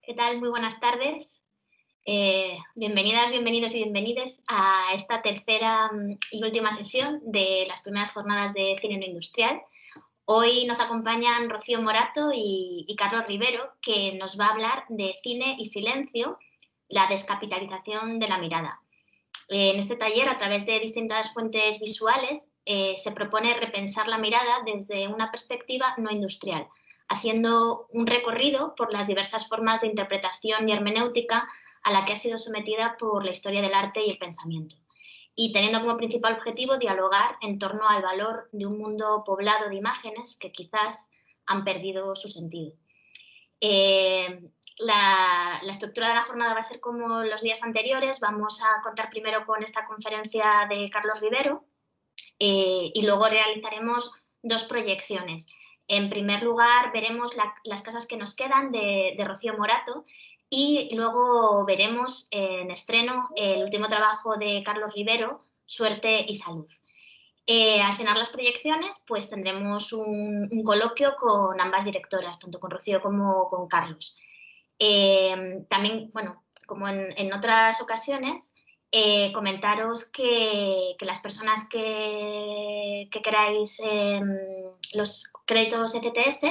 ¿Qué tal? Muy buenas tardes. Bienvenidas, bienvenidos y bienvenides a esta tercera y última sesión de las primeras jornadas de cine no industrial. Hoy nos acompañan Rocío Morato y Carlos Rivero, que nos va a hablar de cine y silencio, la descapitalización de la mirada. En este taller, a través de distintas fuentes visuales, se propone repensar la mirada desde una perspectiva no industrial, haciendo un recorrido por las diversas formas de interpretación y hermenéutica a la que ha sido sometida por la historia del arte y el pensamiento, y teniendo como principal objetivo dialogar en torno al valor de un mundo poblado de imágenes que quizás han perdido su sentido. La estructura de la jornada va a ser como los días anteriores. Vamos a contar primero con esta conferencia de Carlos Rivero y luego realizaremos dos proyecciones. En primer lugar, veremos las casas que nos quedan de Rocío Morato y luego veremos en estreno el último trabajo de Carlos Rivero, Suerte y Salud. Al final las proyecciones, pues tendremos un coloquio con ambas directoras, tanto con Rocío como con Carlos. También, bueno, como en otras ocasiones, comentaros que las personas que queráis los créditos ECTS,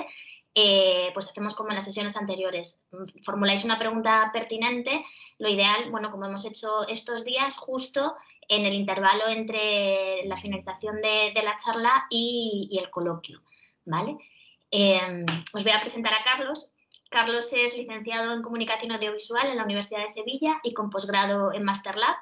pues hacemos como en las sesiones anteriores. Formuláis una pregunta pertinente, lo ideal, bueno, como hemos hecho estos días, justo en el intervalo entre la finalización de la charla y el coloquio, ¿vale? Os voy a presentar a Carlos. Carlos es licenciado en Comunicación Audiovisual en la Universidad de Sevilla y con posgrado en Masterlab.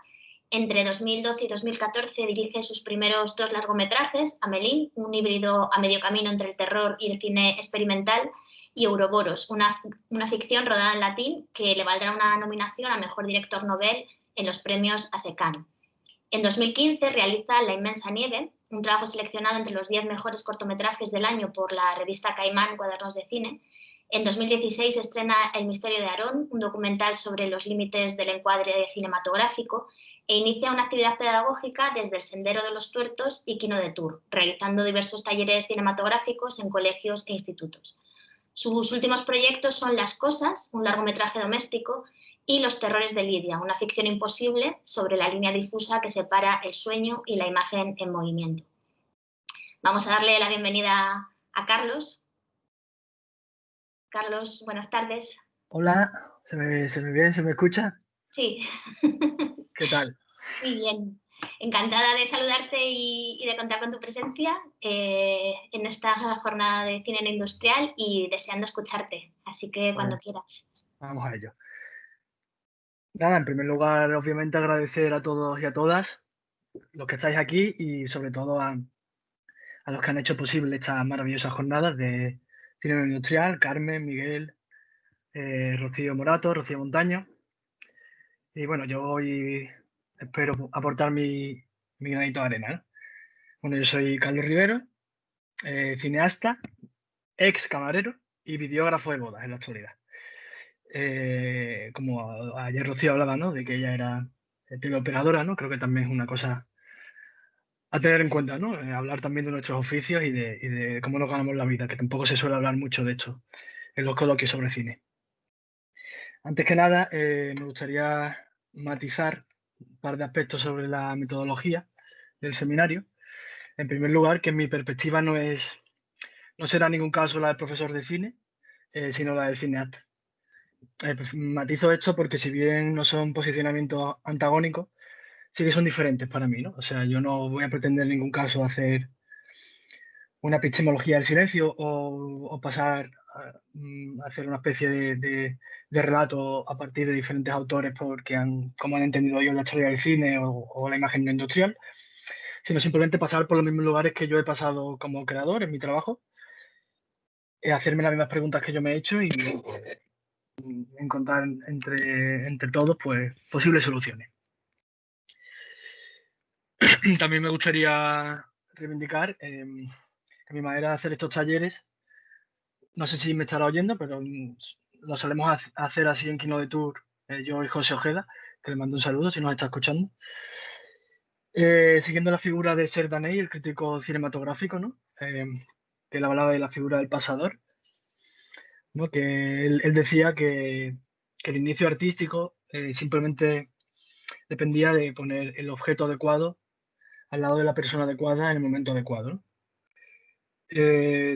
Entre 2012 y 2014 dirige sus primeros dos largometrajes, Amelín, un híbrido a medio camino entre el terror y el cine experimental, y Ouroboros, una ficción rodada en latín que le valdrá una nominación a Mejor Director Nobel en los premios ASECAN. En 2015 realiza La inmensa nieve, un trabajo seleccionado entre los 10 mejores cortometrajes del año por la revista Caimán Cuadernos de Cine. En 2016 estrena El misterio de Aarón, un documental sobre los límites del encuadre cinematográfico, e inicia una actividad pedagógica desde el Sendero de los Tuertos y Quino de Tour, realizando diversos talleres cinematográficos en colegios e institutos. Sus últimos proyectos son Las cosas, un largometraje doméstico, y Los terrores de Lidia, una ficción imposible sobre la línea difusa que separa el sueño y la imagen en movimiento. Vamos a darle la bienvenida a Carlos. Carlos, buenas tardes. Hola, ¿se me ve? ¿Se me escucha? Sí. ¿Qué tal? Muy bien. Encantada de saludarte y de contar con tu presencia en esta jornada de cine no industrial y deseando escucharte. Así que cuando quieras. Vamos a ello. Nada, en primer lugar, obviamente agradecer a todos y a todas los que estáis aquí y sobre todo a los que han hecho posible estas maravillosas jornadas de cine no industrial, Carmen, Miguel, Rocío Morato, Rocío Montaño. Y bueno, yo hoy espero aportar mi granito de arena, ¿no? Bueno, yo soy Carlos Rivero, cineasta, ex camarero y videógrafo de bodas en la actualidad. Como ayer Rocío hablaba, ¿no? De que ella era teleoperadora, ¿no? Creo que también es una cosa a tener en cuenta, ¿no? Hablar también de nuestros oficios y de cómo nos ganamos la vida, que tampoco se suele hablar mucho de esto en los coloquios sobre cine. Antes que nada, me gustaría matizar un par de aspectos sobre la metodología del seminario. En primer lugar, que mi perspectiva no será en ningún caso la del profesor de cine, sino la del cineasta. Pues matizo esto porque si bien no son posicionamientos antagónicos, sí que son diferentes para mí, ¿no? O sea, yo no voy a pretender en ningún caso hacer una epistemología del silencio o pasar a hacer una especie de relato a partir de diferentes autores porque como han entendido ellos la historia del cine o la imagen no industrial, sino simplemente pasar por los mismos lugares que yo he pasado como creador en mi trabajo, hacerme las mismas preguntas que yo me he hecho y encontrar entre todos pues posibles soluciones. También me gustaría reivindicar que mi manera de hacer estos talleres, no sé si me estará oyendo, pero lo solemos hacer así en Kino de Tour, yo y José Ojeda, que le mando un saludo si nos está escuchando. Siguiendo la figura de Ser Daney, el crítico cinematográfico, ¿no? Que él hablaba de la figura del pasador, ¿no? Que él decía que que el inicio artístico simplemente dependía de poner el objeto adecuado al lado de la persona adecuada en el momento adecuado, ¿no?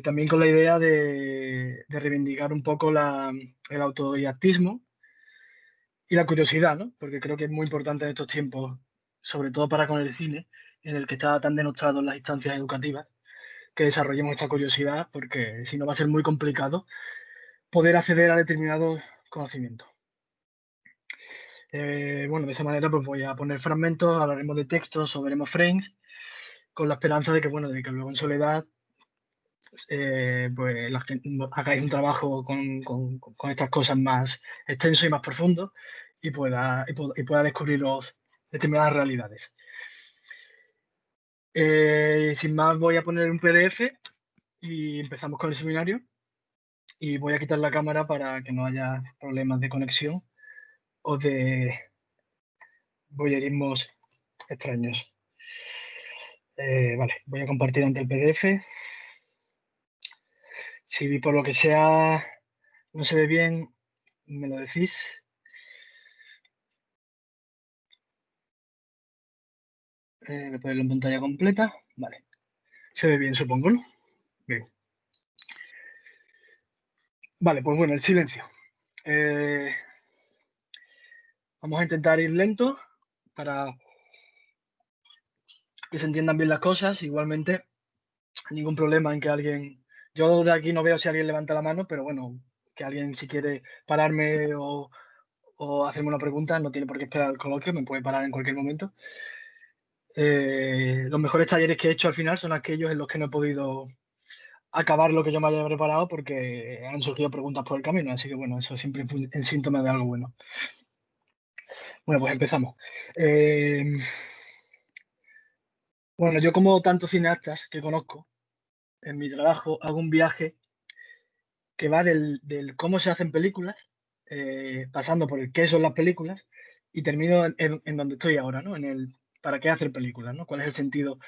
También con la idea de reivindicar un poco el autodidactismo y la curiosidad, ¿no? Porque creo que es muy importante en estos tiempos, sobre todo para con el cine, en el que está tan denostado en las instancias educativas, que desarrollemos esta curiosidad, porque si no va a ser muy complicado poder acceder a determinados conocimientos. Bueno, de esa manera pues voy a poner fragmentos, hablaremos de textos o veremos frames, con la esperanza de que, bueno, de que luego en soledad pues la gente hagáis un trabajo con estas cosas más extenso y más profundo y pueda descubriros determinadas realidades. Sin más, voy a poner un PDF y empezamos con el seminario. Y voy a quitar la cámara para que no haya problemas de conexión o de voyerismos extraños. Vale, voy a compartir ante el PDF. Si por lo que sea no se ve bien, me lo decís. Voy a ponerlo en pantalla completa. Vale. Se ve bien, supongo, ¿no? Bien. Vale, pues bueno, el silencio. Vamos a intentar ir lento para que se entiendan bien las cosas. Igualmente, ningún problema en que alguien... Yo de aquí no veo si alguien levanta la mano, pero bueno, que alguien si quiere pararme o hacerme una pregunta, no tiene por qué esperar al coloquio, me puede parar en cualquier momento. Los mejores talleres que he hecho al final son aquellos en los que no he podido acabar lo que yo me había preparado porque han surgido preguntas por el camino, así que bueno, eso siempre es síntoma de algo bueno. Bueno, pues empezamos. Eh, bueno, yo como tantos cineastas que conozco, en mi trabajo hago un viaje que va del cómo se hacen películas, pasando por el qué son las películas, y termino en donde estoy ahora, ¿no? En el para qué hacer películas, ¿no? ¿Cuál es el sentido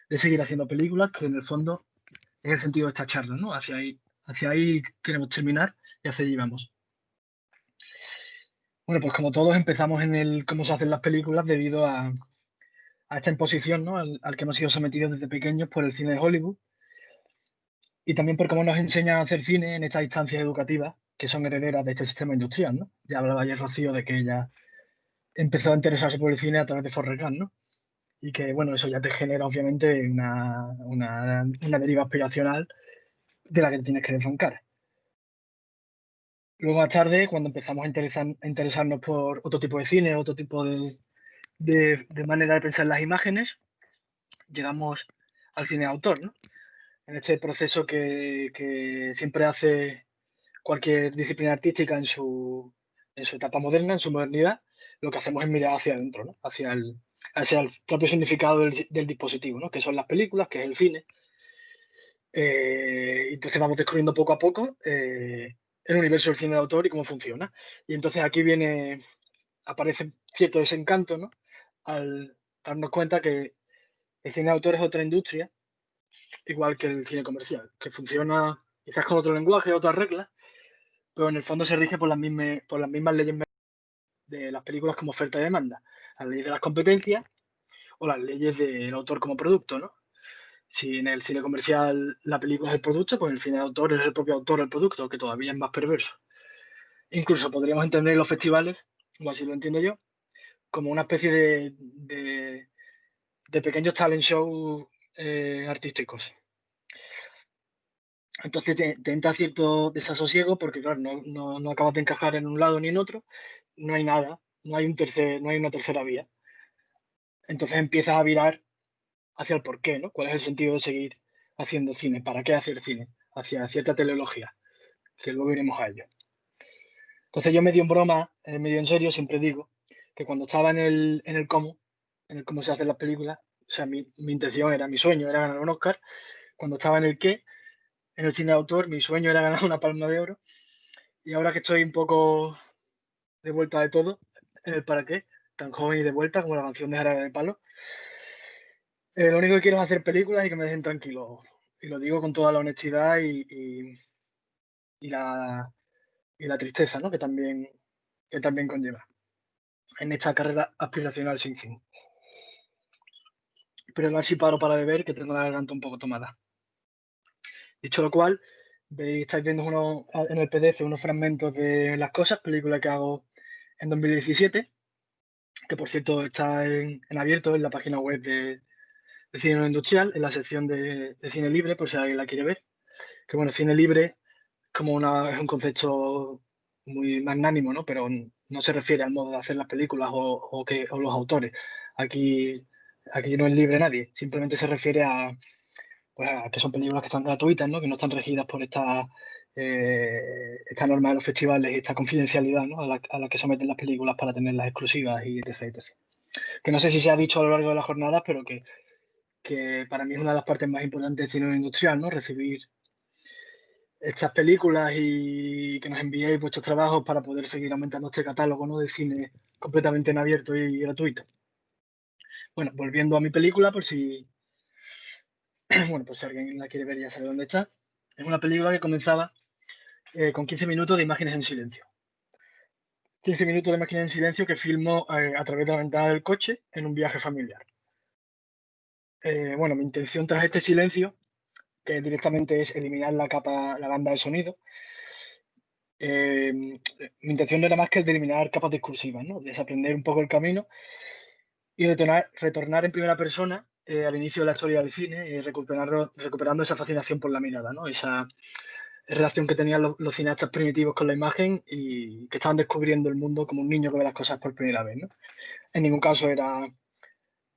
de seguir haciendo películas? Que en el fondo es el sentido de esta charla, ¿no? Hacia ahí queremos terminar y hacia allí vamos. Bueno, pues como todos empezamos en el cómo se hacen las películas debido a esta imposición, ¿no? Al que hemos sido sometidos desde pequeños por el cine de Hollywood y también por cómo nos enseñan a hacer cine en estas instancias educativas que son herederas de este sistema industrial, ¿no? Ya hablaba ayer Rocío de que ella empezó a interesarse por el cine a través de Forrest Gump, ¿no? Y que, bueno, eso ya te genera obviamente una deriva aspiracional de la que te tienes que desbancar. Luego más tarde, cuando empezamos a interesarnos por otro tipo de cine, otro tipo de manera de pensar las imágenes, llegamos al cine de autor, ¿no? En este proceso que siempre hace cualquier disciplina artística en su etapa moderna, en su modernidad, lo que hacemos es mirar hacia adentro, ¿no? Hacia el propio significado del dispositivo, ¿no? Que son las películas, que es el cine. Entonces vamos descubriendo poco a poco el universo del cine de autor y cómo funciona. Y entonces aquí aparece cierto desencanto, ¿no? Al darnos cuenta que el cine de autor es otra industria, igual que el cine comercial, que funciona quizás con otro lenguaje, otras reglas, pero en el fondo se rige por las mismas leyes de las películas como oferta y demanda, las leyes de las competencias o las leyes del autor como producto, ¿no? Si en el cine comercial la película es el producto, pues en el cine de autor es el propio autor el producto, que todavía es más perverso. Incluso podríamos entender los festivales, o así lo entiendo yo, como una especie de pequeños talent show artísticos. Entonces te entra cierto desasosiego porque, claro, no acabas de encajar en un lado ni en otro, no hay nada, no hay una tercera vía. Entonces empiezas a virar hacia el porqué, ¿no? ¿Cuál es el sentido de seguir haciendo cine? ¿Para qué hacer cine? Hacia cierta teleología, que luego iremos a ello. Entonces yo medio en broma, medio en serio, siempre digo que cuando estaba en el cómo se hacen las películas, o sea, mi intención era, mi sueño era ganar un Oscar. Cuando estaba en el qué, en el cine de autor, mi sueño era ganar una Palma de Oro. Y ahora que estoy un poco de vuelta de todo, en el para qué, tan joven y de vuelta como la canción de Jarabe de Palo, lo único que quiero es hacer películas y que me dejen tranquilo. Y lo digo con toda la honestidad y la tristeza, ¿no? Que también que también conlleva en esta carrera aspiracional sin fin. Pero ahora sí paro para beber, que tengo la garganta un poco tomada. Dicho lo cual, estáis viendo en el PDF unos fragmentos de Las Cosas, película que hago en 2017, que por cierto está en abierto en la página web de Cine No Industrial, en la sección de cine libre, por si alguien la quiere ver. Que bueno, cine libre es un concepto muy magnánimo, ¿no? Pero no se refiere al modo de hacer las películas o los autores. Aquí, aquí no es libre nadie, simplemente se refiere pues, a que son películas que están gratuitas, ¿no? Que no están regidas por esta norma de los festivales y esta confidencialidad, ¿no? A la que someten las películas para tenerlas exclusivas y etc, etc. Que no sé si se ha dicho a lo largo de las jornadas, pero que para mí es una de las partes más importantes del cine industrial, ¿no? Recibir estas películas y que nos enviéis vuestros trabajos para poder seguir aumentando este catálogo, ¿no? De cine completamente en abierto y gratuito. Bueno, volviendo a mi película, bueno, por si alguien la quiere ver ya sabe dónde está. Es una película que comenzaba con 15 minutos de imágenes en silencio. 15 minutos de imágenes en silencio que filmo a través de la ventana del coche en un viaje familiar. Bueno, mi intención tras este silencio, que directamente es eliminar la banda de sonido, mi intención no era más que el de eliminar capas discursivas, ¿no? Desaprender un poco el camino y retornar en primera persona al inicio de la historia del cine y recuperando esa fascinación por la mirada, ¿no? Esa relación que tenían los cineastas primitivos con la imagen y que estaban descubriendo el mundo como un niño que ve las cosas por primera vez, ¿no? En ningún caso era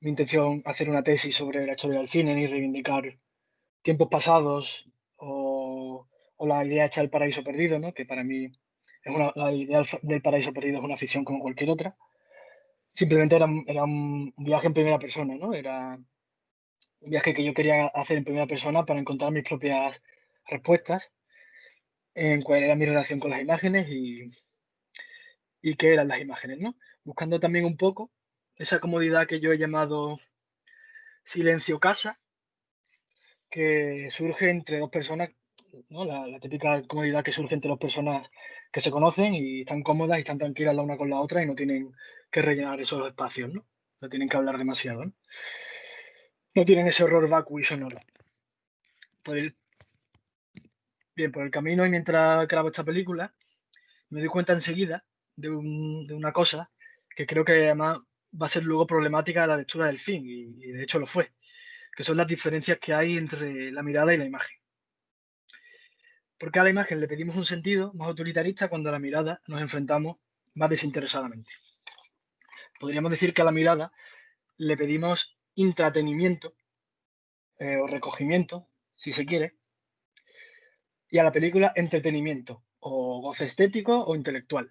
mi intención hacer una tesis sobre la historia del cine ni reivindicar tiempos pasados o la idea hecha del paraíso perdido, ¿no? Que para mí la idea del paraíso perdido es una ficción como cualquier otra. Simplemente era un viaje en primera persona, ¿no? Era un viaje que yo quería hacer en primera persona para encontrar mis propias respuestas en cuál era mi relación con las imágenes y qué eran las imágenes, ¿no? Buscando también un poco esa comodidad que yo he llamado silencio casa, que surge entre dos personas, ¿no? La típica comodidad que surge entre dos personas que se conocen y están cómodas y están tranquilas la una con la otra y no tienen que rellenar esos espacios, ¿no? No tienen que hablar demasiado, ¿no? No tienen ese horror vacuo y sonoro. Por el, bien, por el camino y mientras grabo esta película, me doy cuenta enseguida de una cosa que creo que además va a ser luego problemática a la lectura del film, y de hecho lo fue, que son las diferencias que hay entre la mirada y la imagen. Porque a la imagen le pedimos un sentido más utilitarista cuando a la mirada nos enfrentamos más desinteresadamente. Podríamos decir que a la mirada le pedimos intratenimiento o recogimiento, si se quiere, y a la película entretenimiento o goce estético o intelectual.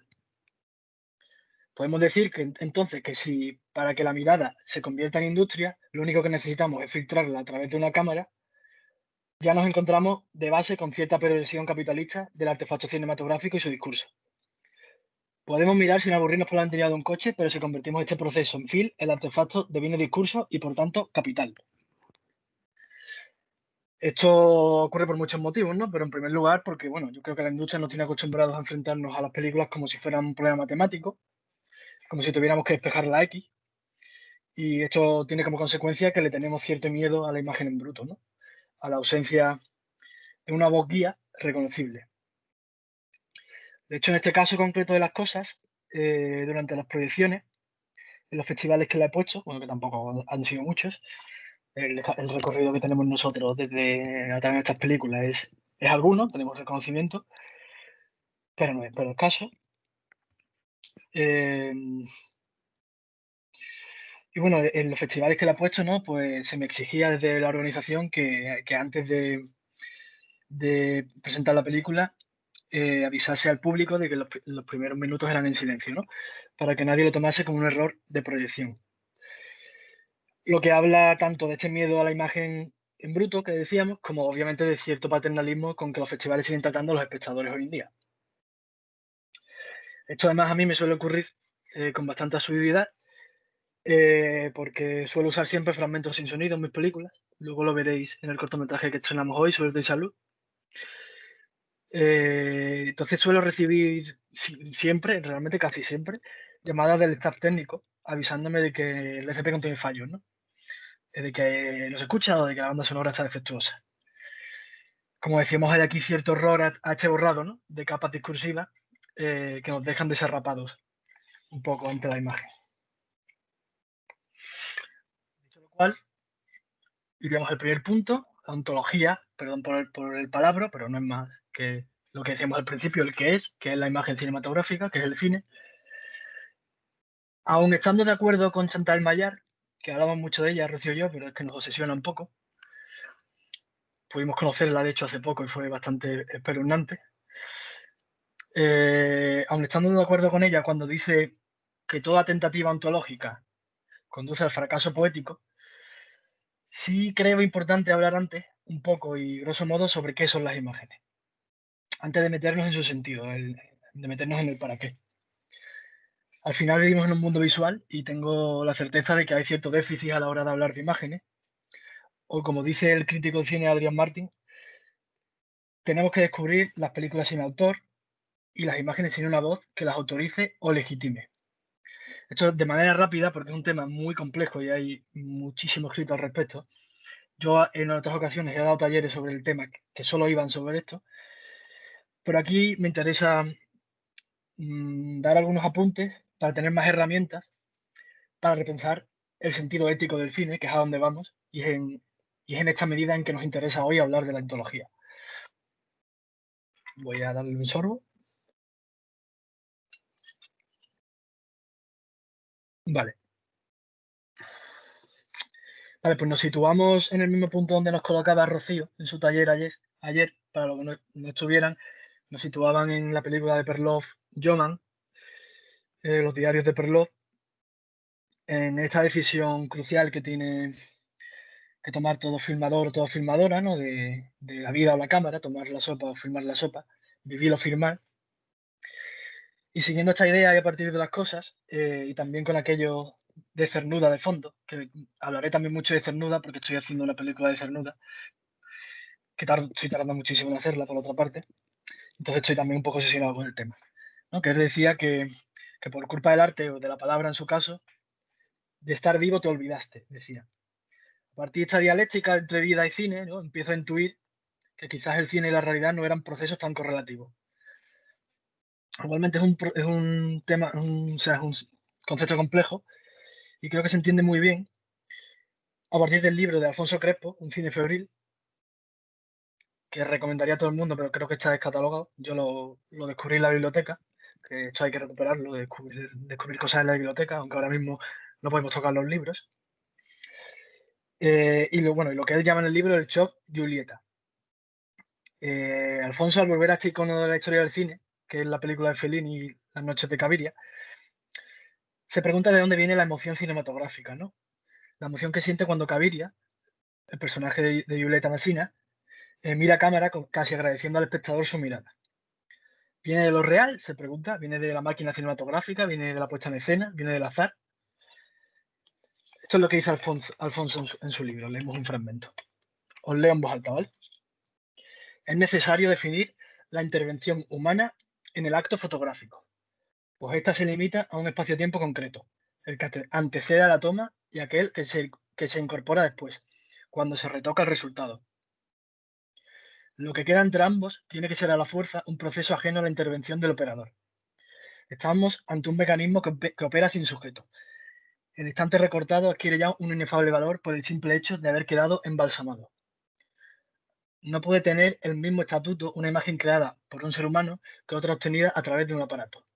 Podemos decir que entonces que si para que la mirada se convierta en industria, lo único que necesitamos es filtrarla a través de una cámara, ya nos encontramos de base con cierta perversión capitalista del artefacto cinematográfico y su discurso. Podemos mirar sin aburrirnos por la ventanilla de un coche, pero si convertimos este proceso en film, el artefacto deviene discurso y por tanto capital. Esto ocurre por muchos motivos, ¿no? Pero en primer lugar porque, bueno, yo creo que la industria nos tiene acostumbrados a enfrentarnos a las películas como si fueran un problema matemático, como si tuviéramos que despejar la X. Y esto tiene como consecuencia que le tenemos cierto miedo a la imagen en bruto, ¿no? A la ausencia de una voz guía reconocible. De hecho, en este caso concreto de Las Cosas, durante las proyecciones, en los festivales que le he puesto, bueno, que tampoco han sido muchos, el recorrido que tenemos nosotros desde a través de estas películas es alguno, tenemos reconocimiento, pero no es pero el caso. Eh, y bueno, en los festivales que le he puesto, ¿no? Pues se me exigía desde la organización que antes de presentar la película avisase al público de que los primeros minutos eran en silencio, ¿no? Para que nadie lo tomase como un error de proyección. Lo que habla tanto de este miedo a la imagen en bruto que decíamos, como obviamente de cierto paternalismo con que los festivales siguen tratando a los espectadores hoy en día. Esto además a mí me suele ocurrir con bastante asiduidad, porque suelo usar siempre fragmentos sin sonido en mis películas. Luego lo veréis en el cortometraje que estrenamos hoy sobre el de salud. Entonces suelo recibir siempre, realmente casi siempre, llamadas del staff técnico avisándome de que el FP contiene fallos, ¿no? De que no se escucha o de que la banda sonora está defectuosa. Como decíamos, hay aquí cierto error H borrado, ¿no? De capas discursivas que nos dejan desarrapados un poco ante la imagen. Dicho lo cual, iríamos al primer punto, la ontología, perdón por el palabra, pero no es más que lo que decíamos al principio, el que es la imagen cinematográfica, que es el cine. Aun estando de acuerdo con Chantal Mayar, que hablamos mucho de ella, Rocío y yo, pero es que nos obsesiona un poco. Pudimos conocerla, de hecho, hace poco y fue bastante espeluznante. Aun estando de acuerdo con ella cuando dice que toda tentativa ontológica conduce al fracaso poético, sí creo importante hablar antes un poco y grosso modo sobre qué son las imágenes, antes de meternos en su sentido, de meternos en el para qué. Al final vivimos en un mundo visual y tengo la certeza de que hay cierto déficit a la hora de hablar de imágenes, o como dice el crítico de cine Adrián Martín, tenemos que descubrir las películas sin autor y las imágenes sin una voz que las autorice o legitime. Esto de manera rápida, porque es un tema muy complejo y hay muchísimo escrito al respecto. Yo en otras ocasiones he dado talleres sobre el tema que solo iban sobre esto, pero aquí me interesa dar algunos apuntes para tener más herramientas para repensar el sentido ético del cine, que es a donde vamos, y es en esta medida en que nos interesa hoy hablar de la antología. Voy a darle un sorbo. Vale. Vale, pues nos situamos en el mismo punto donde nos colocaba Rocío en su taller ayer para los que no estuvieran, nos situaban en la película de Perlov, Joman, los diarios de Perlov, en esta decisión crucial que tiene que tomar todo filmador o toda filmadora, ¿no? De la vida o la cámara, tomar la sopa o filmar la sopa, vivir o firmar. Y siguiendo esta idea y a partir de las cosas, y también con aquello de Cernuda de fondo, que hablaré también mucho de Cernuda porque estoy haciendo una película de Cernuda, que estoy tardando muchísimo en hacerla, por otra parte. Entonces estoy también un poco obsesionado con el tema, ¿no? Que él decía que por culpa del arte o de la palabra en su caso, de estar vivo te olvidaste, decía. A partir de esta dialéctica entre vida y cine, ¿no? Empiezo a intuir que quizás el cine y la realidad no eran procesos tan correlativos. Igualmente es un tema, o sea, es un concepto complejo y creo que se entiende muy bien a partir del libro de Alfonso Crespo, Un cine febril, que recomendaría a todo el mundo, pero creo que está descatalogado. Yo lo descubrí en la biblioteca, que esto hay que recuperarlo, descubrir cosas en la biblioteca, aunque ahora mismo no podemos tocar los libros. Y lo que él llama en el libro el shock Julieta. Alfonso, al volver a este icono de la historia del cine, que es la película de Fellini, Las noches de Caviria, se pregunta de dónde viene la emoción cinematográfica, ¿no? La emoción que siente cuando Caviria, el personaje de Julieta Massina, mira a cámara casi agradeciendo al espectador su mirada. ¿Viene de lo real? Se pregunta. ¿Viene de la máquina cinematográfica? ¿Viene de la puesta en escena? ¿Viene del azar? Esto es lo que dice Alfonso en su libro. Leemos un fragmento. Os leo en voz alta, ¿vale? Es necesario definir la intervención humana en el acto fotográfico, pues esta se limita a un espacio-tiempo concreto, el que antecede a la toma y aquel que se incorpora después, cuando se retoca el resultado. Lo que queda entre ambos tiene que ser a la fuerza un proceso ajeno a la intervención del operador. Estamos ante un mecanismo que opera sin sujeto. El instante recortado adquiere ya un inefable valor por el simple hecho de haber quedado embalsamado. No puede tener el mismo estatuto una imagen creada por un ser humano que otra obtenida a través de un aparato.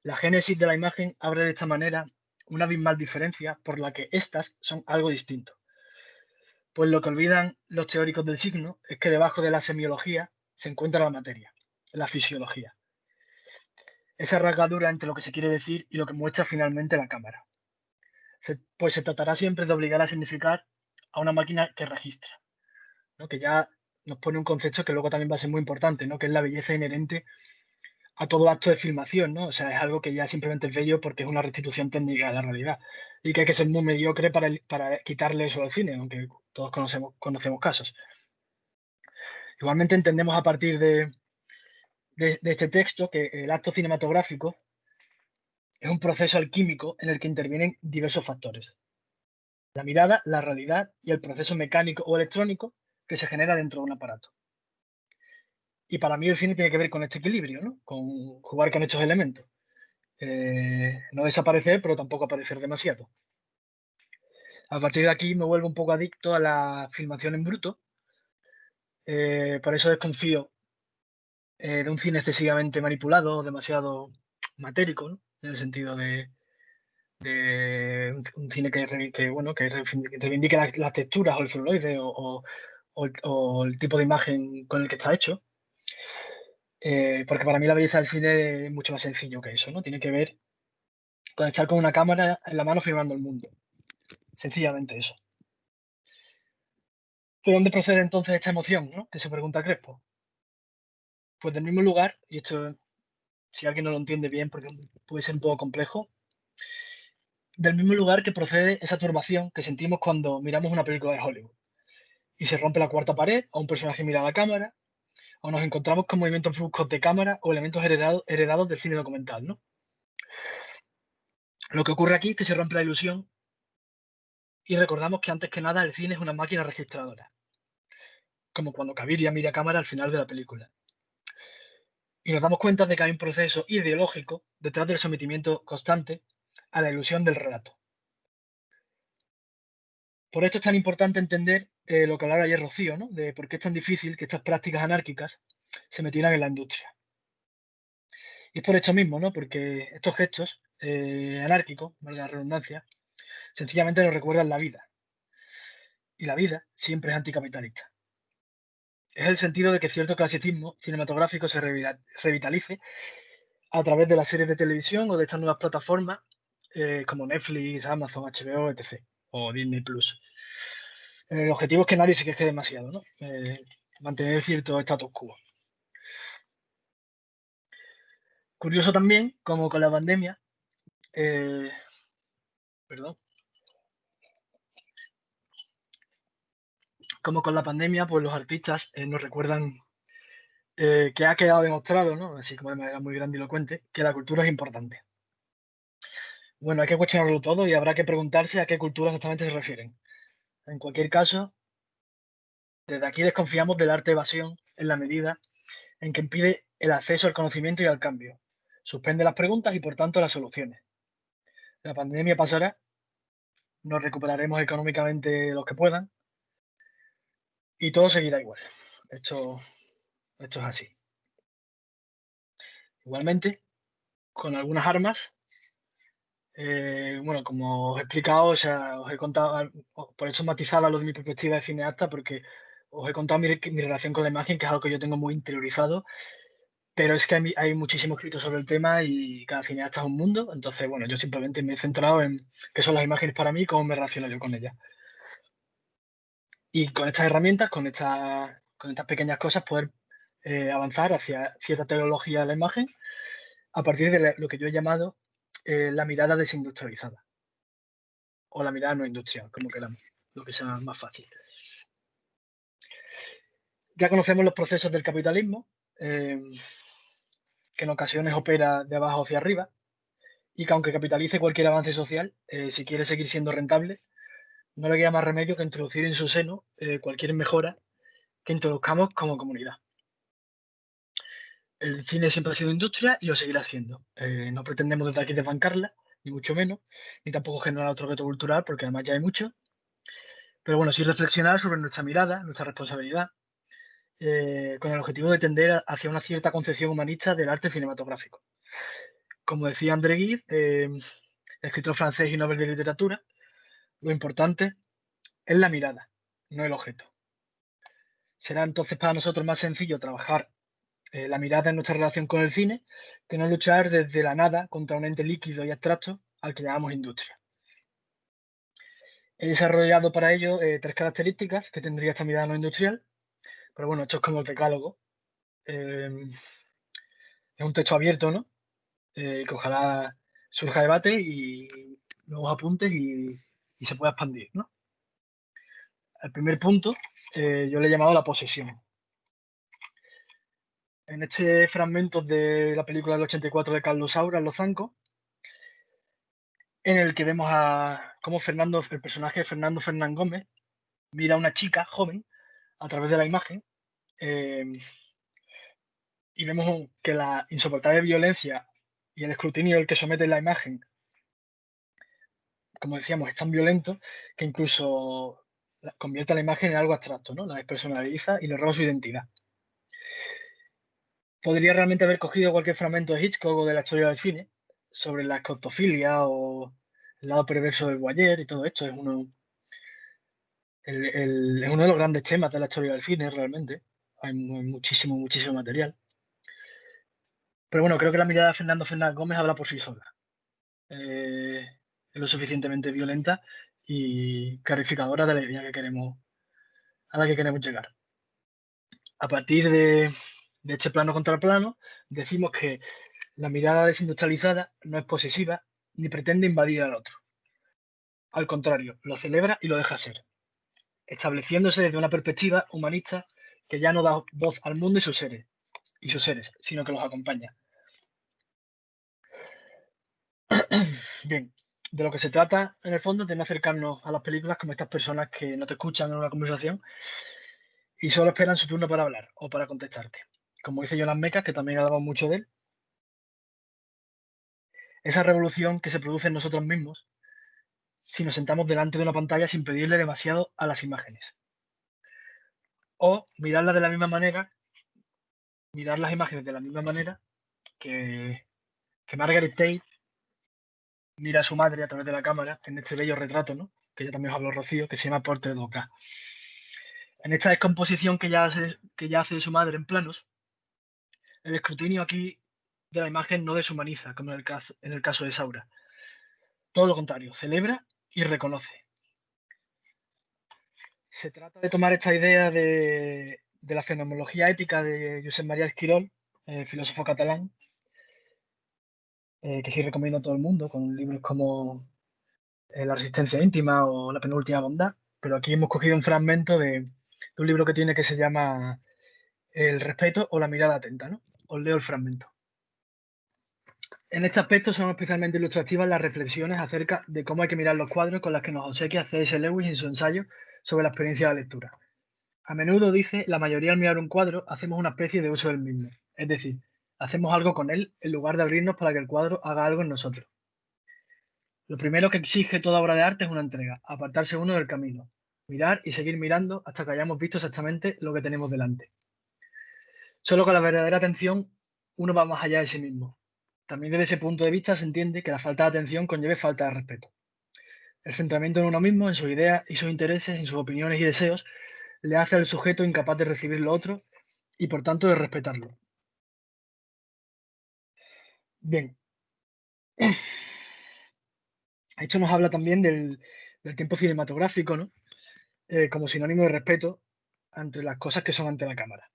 La génesis de la imagen abre de esta manera una abismal diferencia por la que éstas son algo distinto. Pues lo que olvidan los teóricos del signo es que debajo de la semiología se encuentra la materia, la fisiología. Esa rasgadura entre lo que se quiere decir y lo que muestra finalmente la cámara. Pues se tratará siempre de obligar a significar a una máquina que registra, ¿no? Que ya nos pone un concepto que luego también va a ser muy importante, ¿no? Que es la belleza inherente a todo acto de filmación, ¿no? O sea, es algo que ya simplemente es bello porque es una restitución técnica de la realidad y que hay que ser muy mediocre para quitarle eso al cine, aunque todos conocemos casos. Igualmente entendemos a partir de este texto que el acto cinematográfico es un proceso alquímico en el que intervienen diversos factores: la mirada, la realidad y el proceso mecánico o electrónico que se genera dentro de un aparato. Y para mí el cine tiene que ver con este equilibrio, ¿no? Con jugar con estos elementos. No desaparecer, pero tampoco aparecer demasiado. A partir de aquí me vuelvo un poco adicto a la filmación en bruto. Por eso desconfío de un cine excesivamente manipulado o demasiado matérico, ¿no? En el sentido de un cine que reivindique las texturas o el celuloide o el tipo de imagen con el que está hecho. Porque para mí la belleza del cine es mucho más sencillo que eso, ¿no? Tiene que ver con estar con una cámara en la mano filmando el mundo. Sencillamente eso. ¿De dónde procede entonces esta emoción, ¿no? Que se pregunta Crespo. Pues del mismo lugar, y esto, si alguien no lo entiende bien, porque puede ser un poco complejo, del mismo lugar que procede esa turbación que sentimos cuando miramos una película de Hollywood y se rompe la cuarta pared, o un personaje mira a la cámara, o nos encontramos con movimientos bruscos de cámara o elementos heredados del cine documental, ¿no? Lo que ocurre aquí es que se rompe la ilusión y recordamos que antes que nada el cine es una máquina registradora, como cuando Caviria mira a cámara al final de la película. Y nos damos cuenta de que hay un proceso ideológico detrás del sometimiento constante a la ilusión del relato. Por esto es tan importante entender lo que hablaba ayer Rocío, ¿no? De por qué es tan difícil que estas prácticas anárquicas se metieran en la industria. Y es por esto mismo, ¿no? Porque estos gestos anárquicos, valga la redundancia, sencillamente nos recuerdan la vida. Y la vida siempre es anticapitalista. Es el sentido de que cierto clasicismo cinematográfico se revitalice a través de las series de televisión o de estas nuevas plataformas como Netflix, Amazon, HBO, etc. o Disney Plus. El objetivo es que nadie se queje demasiado, ¿no? Mantener cierto status quo. Curioso también, como con la pandemia, perdón, como con la pandemia, pues los artistas nos recuerdan que ha quedado demostrado, ¿no? Así como de manera muy grandilocuente, que la cultura es importante. Bueno, hay que cuestionarlo todo y habrá que preguntarse a qué cultura exactamente se refieren. En cualquier caso, desde aquí desconfiamos del arte de evasión en la medida en que impide el acceso al conocimiento y al cambio. Suspende las preguntas y por tanto las soluciones. La pandemia pasará, nos recuperaremos económicamente los que puedan y todo seguirá igual. Esto es así. Igualmente, con algunas armas, bueno, como os he explicado, o sea, os he contado, por eso matizaba lo de mi perspectiva de cineasta, porque os he contado mi relación con la imagen, que es algo que yo tengo muy interiorizado, pero es que hay muchísimo escrito sobre el tema y cada cineasta es un mundo, entonces, bueno, yo simplemente me he centrado en qué son las imágenes para mí y cómo me relaciono yo con ellas. Y con estas herramientas, con estas pequeñas cosas, poder avanzar hacia cierta tecnología de la imagen a partir de lo que yo he llamado la mirada desindustrializada o la mirada no industrial, como queramos, lo que sea más fácil. Ya conocemos los procesos del capitalismo, que en ocasiones opera de abajo hacia arriba, y que aunque capitalice cualquier avance social, si quiere seguir siendo rentable, no le queda más remedio que introducir en su seno cualquier mejora que introduzcamos como comunidad. El cine siempre ha sido industria y lo seguirá siendo. No pretendemos desde aquí desbancarla, ni mucho menos, ni tampoco generar otro reto cultural, porque además ya hay mucho. Pero bueno, sí reflexionar sobre nuestra mirada, nuestra responsabilidad, con el objetivo de tender hacia una cierta concepción humanista del arte cinematográfico. Como decía André Gide, escritor francés y Nobel de Literatura, lo importante es la mirada, no el objeto. Será entonces para nosotros más sencillo trabajar la mirada en nuestra relación con el cine que no luchar desde la nada contra un ente líquido y abstracto al que llamamos industria. He desarrollado para ello tres características que tendría esta mirada no industrial, pero bueno, esto es como el decálogo. Es un texto abierto, ¿no? Que ojalá surja debate y nuevos apuntes y se pueda expandir, ¿no? Al primer punto, yo le he llamado la posesión. en este fragmento de la película del 84 de Carlos Saura, Los Zancos, en el que vemos a cómo Fernando, el personaje de Fernando Fernán Gómez, mira a una chica joven a través de la imagen, eh, y vemos que la insoportable violencia y el escrutinio al que somete la imagen, como decíamos, es tan violento que incluso convierte a la imagen en algo abstracto, ¿no? La despersonaliza y le roba su identidad. Podría realmente haber cogido cualquier fragmento de Hitchcock o de la historia del cine sobre la escotofilia o el lado perverso del voyeur y todo esto. Es uno de los grandes temas de la historia del cine, realmente. Hay muchísimo, muchísimo material. Pero bueno, creo que la mirada de Fernando Fernández Gómez habla por sí sola. Es lo suficientemente violenta y clarificadora de la idea a la que queremos llegar. A partir de este plano contra plano, decimos que la mirada desindustrializada no es posesiva ni pretende invadir al otro. Al contrario, lo celebra y lo deja ser, estableciéndose desde una perspectiva humanista que ya no da voz al mundo y sus seres, sino que los acompaña. Bien, de lo que se trata, en el fondo, es de no acercarnos a las películas como estas personas que no te escuchan en una conversación y solo esperan su turno para hablar o para contestarte. Como dice Jonas Mekas, que también hablamos mucho de él, esa revolución que se produce en nosotros mismos si nos sentamos delante de una pantalla sin pedirle demasiado a las imágenes. O mirarlas de la misma manera, mirar las imágenes de la misma manera que Margaret Tate mira a su madre a través de la cámara en este bello retrato, ¿no? Que ya también os habló Rocío, que se llama Portrait d'Oka. En esta descomposición que ya hace de su madre en planos, el escrutinio aquí de la imagen no deshumaniza, como en el caso de Saura. Todo lo contrario, celebra y reconoce. Se trata de tomar esta idea de la fenomenología ética de Josep María Esquirol, filósofo catalán, que sí recomiendo a todo el mundo, con libros como La resistencia íntima o La penúltima bondad, pero aquí hemos cogido un fragmento de un libro que tiene que se llama El respeto o la mirada atenta, ¿no? Os leo el fragmento. En este aspecto son especialmente ilustrativas las reflexiones acerca de cómo hay que mirar los cuadros con las que nos obsequia C.S. Lewis en su ensayo sobre la experiencia de la lectura. A menudo, dice, la mayoría al mirar un cuadro hacemos una especie de uso del mismo, es decir, hacemos algo con él en lugar de abrirnos para que el cuadro haga algo en nosotros. Lo primero que exige toda obra de arte es una entrega, apartarse uno del camino, mirar y seguir mirando hasta que hayamos visto exactamente lo que tenemos delante. Solo con la verdadera atención uno va más allá de sí mismo. También desde ese punto de vista se entiende que la falta de atención conlleve falta de respeto. El centramiento en uno mismo, en sus ideas y sus intereses, en sus opiniones y deseos, le hace al sujeto incapaz de recibir lo otro y por tanto de respetarlo. Bien, esto nos habla también del tiempo cinematográfico, ¿no? Como sinónimo de respeto ante las cosas que son ante la cámara.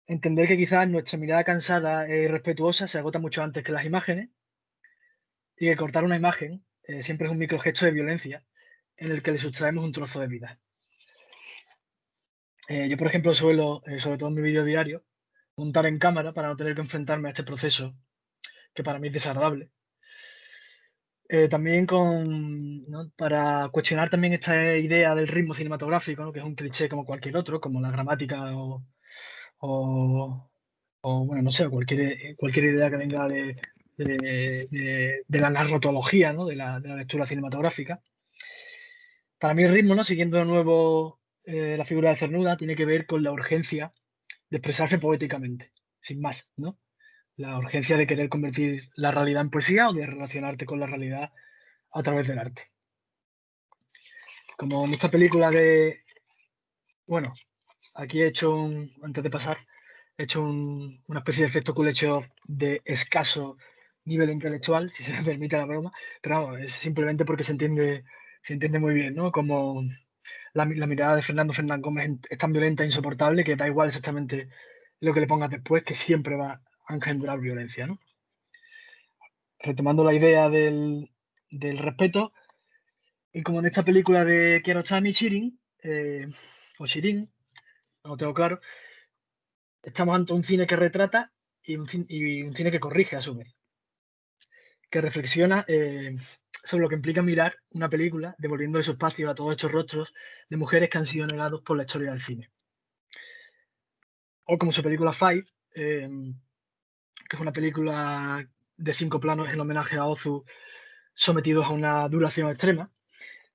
Entender que quizás nuestra mirada cansada e irrespetuosa se agota mucho antes que las imágenes y que cortar una imagen siempre es un microgesto de violencia en el que le sustraemos un trozo de vida. Yo, por ejemplo, suelo, sobre todo en mi vídeo diario, montar en cámara para no tener que enfrentarme a este proceso que para mí es desagradable. También ¿no? Para cuestionar también esta idea del ritmo cinematográfico, ¿no? Que es un cliché como cualquier otro, como la gramática o, bueno, no sé, cualquier idea que venga de la narratología, ¿no? De la lectura cinematográfica. Para mí el ritmo, ¿no? Siguiendo de nuevo la figura de Cernuda, tiene que ver con la urgencia de expresarse poéticamente, sin más, ¿no? La urgencia de querer convertir la realidad en poesía o de relacionarte con la realidad a través del arte. Como en esta película bueno, aquí he hecho antes de pasar, he hecho una especie de efecto Kuleshov de escaso nivel intelectual, si se me permite la broma, pero vamos, es simplemente porque se entiende muy bien, ¿no? Como la mirada de Fernando Fernández Gómez es tan violenta e insoportable que da igual exactamente lo que le pongas después, que siempre va a engendrar violencia, ¿no? Retomando la idea del respeto, y como en esta película de Kiarostami, Shirin, o Shirin, no lo tengo claro, estamos ante un cine que retrata y un cine que corrige a su vez, que reflexiona sobre lo que implica mirar una película devolviendo su espacio a todos estos rostros de mujeres que han sido negados por la historia del cine. O como su película Five, que es una película de 5 planos en homenaje a Ozu sometidos a una duración extrema,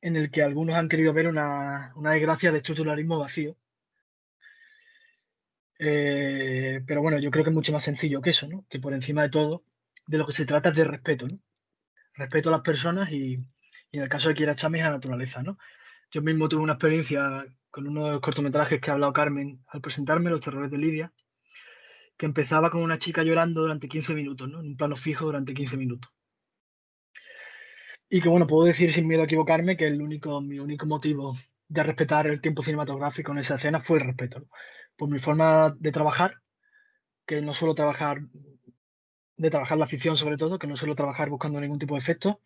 en el que algunos han querido ver una desgracia de estructuralismo vacío. Pero bueno, yo creo que es mucho más sencillo que eso, ¿no? Que por encima de todo, de lo que se trata es de respeto, ¿no? Respeto a las personas y en el caso de Kiera Chami a la naturaleza, ¿no? Yo mismo tuve una experiencia con uno de los cortometrajes que ha hablado Carmen al presentarme, Los terrores de Lidia, que empezaba con una chica llorando durante 15 minutos, ¿no? En un plano fijo durante 15 minutos. Y que bueno, puedo decir sin miedo a equivocarme que mi único motivo de respetar el tiempo cinematográfico en esa escena fue el respeto, ¿no? Por mi forma de trabajar, que no suelo trabajar, de trabajar la ficción sobre todo, que no suelo trabajar buscando ningún tipo de efecto,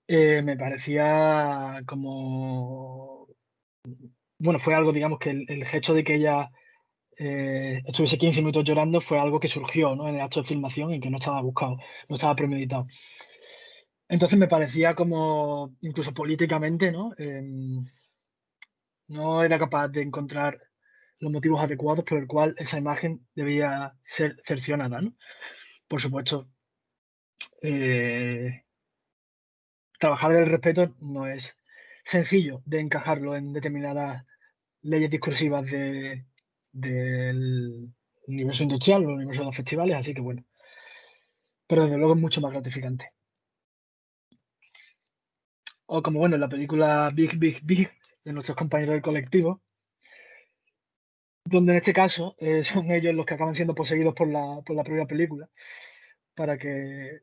me parecía como, bueno, fue algo, digamos, que el gesto de que ella estuviese 15 minutos llorando fue algo que surgió, ¿no? En el acto de filmación y que no estaba buscado, no estaba premeditado. Entonces me parecía como, incluso políticamente, ¿no? No era capaz de encontrar los motivos adecuados por el cual esa imagen debía ser cercionada, ¿no? Por supuesto, eh, trabajar el respeto no es sencillo de encajarlo en determinadas leyes discursivas del universo industrial o el universo de los festivales, así que bueno, pero desde luego es mucho más gratificante. O como bueno, en la película Big, Big, Big de nuestros compañeros del colectivo, donde en este caso son ellos los que acaban siendo poseídos por la propia película, para que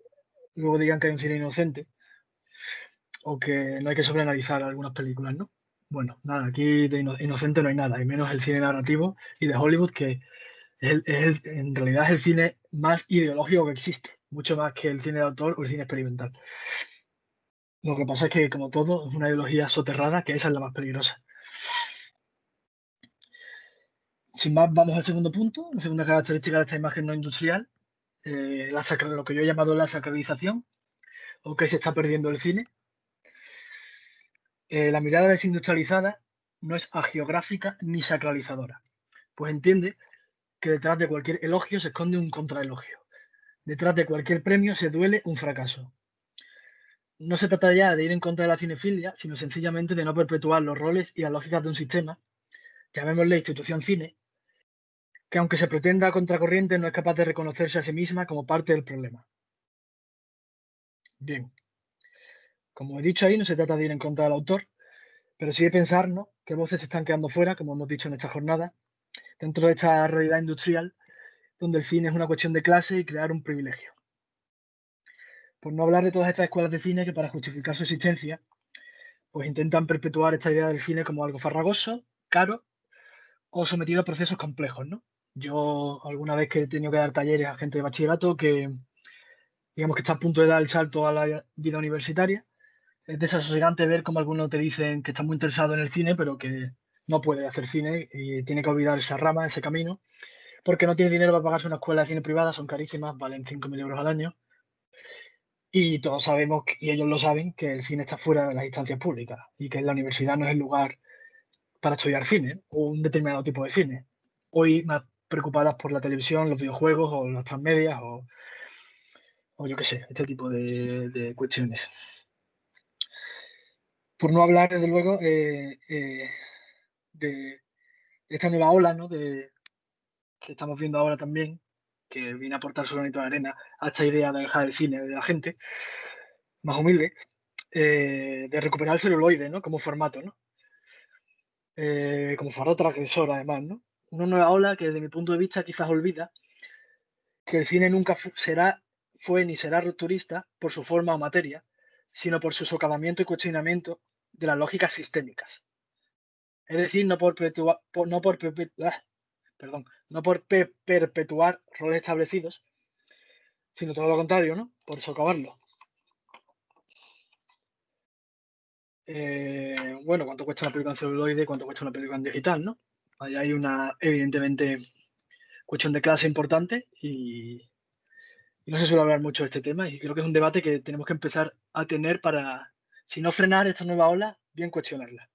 luego digan que hay un cine inocente o que no hay que sobreanalizar algunas películas, ¿no? Bueno, nada, aquí de inocente no hay nada, y menos el cine narrativo y de Hollywood, que en realidad es el cine más ideológico que existe, mucho más que el cine de autor o el cine experimental. Lo que pasa es que, como todo, es una ideología soterrada, que esa es la más peligrosa. Sin más, vamos al segundo punto, la segunda característica de esta imagen no industrial, lo que yo he llamado la sacralización, o que se está perdiendo el cine. La mirada desindustrializada no es agiográfica ni sacralizadora, pues entiende que detrás de cualquier elogio se esconde un contraelogio. Detrás de cualquier premio se duele un fracaso. No se trata ya de ir en contra de la cinefilia, sino sencillamente de no perpetuar los roles y las lógicas de un sistema, llamémosle institución cine, que aunque se pretenda a contracorriente no es capaz de reconocerse a sí misma como parte del problema. Bien, como he dicho ahí, no se trata de ir en contra del autor, pero sí de pensar, ¿no?, qué voces se están quedando fuera, como hemos dicho en esta jornada, dentro de esta realidad industrial, donde el fin es una cuestión de clase y crear un privilegio. Por no hablar de todas estas escuelas de cine que para justificar su existencia, pues intentan perpetuar esta idea del cine como algo farragoso, caro o sometido a procesos complejos, ¿no? Yo alguna vez que he tenido que dar talleres a gente de bachillerato que, digamos que está a punto de dar el salto a la vida universitaria, es desasosegante ver cómo algunos te dicen que están muy interesados en el cine, pero que no puede hacer cine y tiene que olvidar esa rama, ese camino, porque no tiene dinero para pagarse una escuela de cine privada, son carísimas, valen 5.000 euros al año. Y todos sabemos, y ellos lo saben, que el cine está fuera de las instancias públicas y que la universidad no es el lugar para estudiar cine o un determinado tipo de cine. Hoy más preocupadas por la televisión, los videojuegos o las transmedias o yo qué sé, este tipo de cuestiones. Por no hablar, desde luego, de esta nueva ola, ¿no?, que estamos viendo ahora también, que viene a aportar su granito de arena a esta idea de dejar el cine de la gente más humilde, de recuperar el celuloide, ¿no?, como formato, ¿no? Como formato transgresor, además, ¿no? Una nueva ola que, desde mi punto de vista, quizás olvida que el cine nunca fue ni será rupturista por su forma o materia, sino por su socavamiento y cuestionamiento de las lógicas sistémicas. Es decir, no por perpetuar roles establecidos, sino todo lo contrario, ¿no? Por socavarlo. Bueno, ¿cuánto cuesta una película en celuloide? ¿Cuánto cuesta una película en digital, no? Ahí hay evidentemente, cuestión de clase importante y no se suele hablar mucho de este tema y creo que es un debate que tenemos que empezar a tener para, si no frenar esta nueva ola, bien cuestionarla.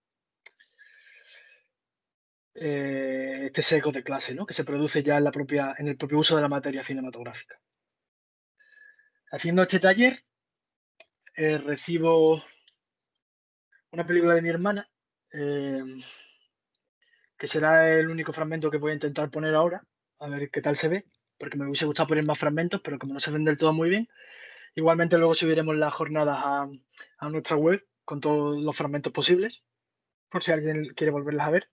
Este sesgo de clase, ¿no? Que se produce ya en el propio uso de la materia cinematográfica. Haciendo este taller, recibo una película de mi hermana, que será el único fragmento que voy a intentar poner ahora, a ver qué tal se ve, porque me hubiese gustado poner más fragmentos, pero como no se ven del todo muy bien, igualmente luego subiremos las jornadas a nuestra web con todos los fragmentos posibles, por si alguien quiere volverlas a ver.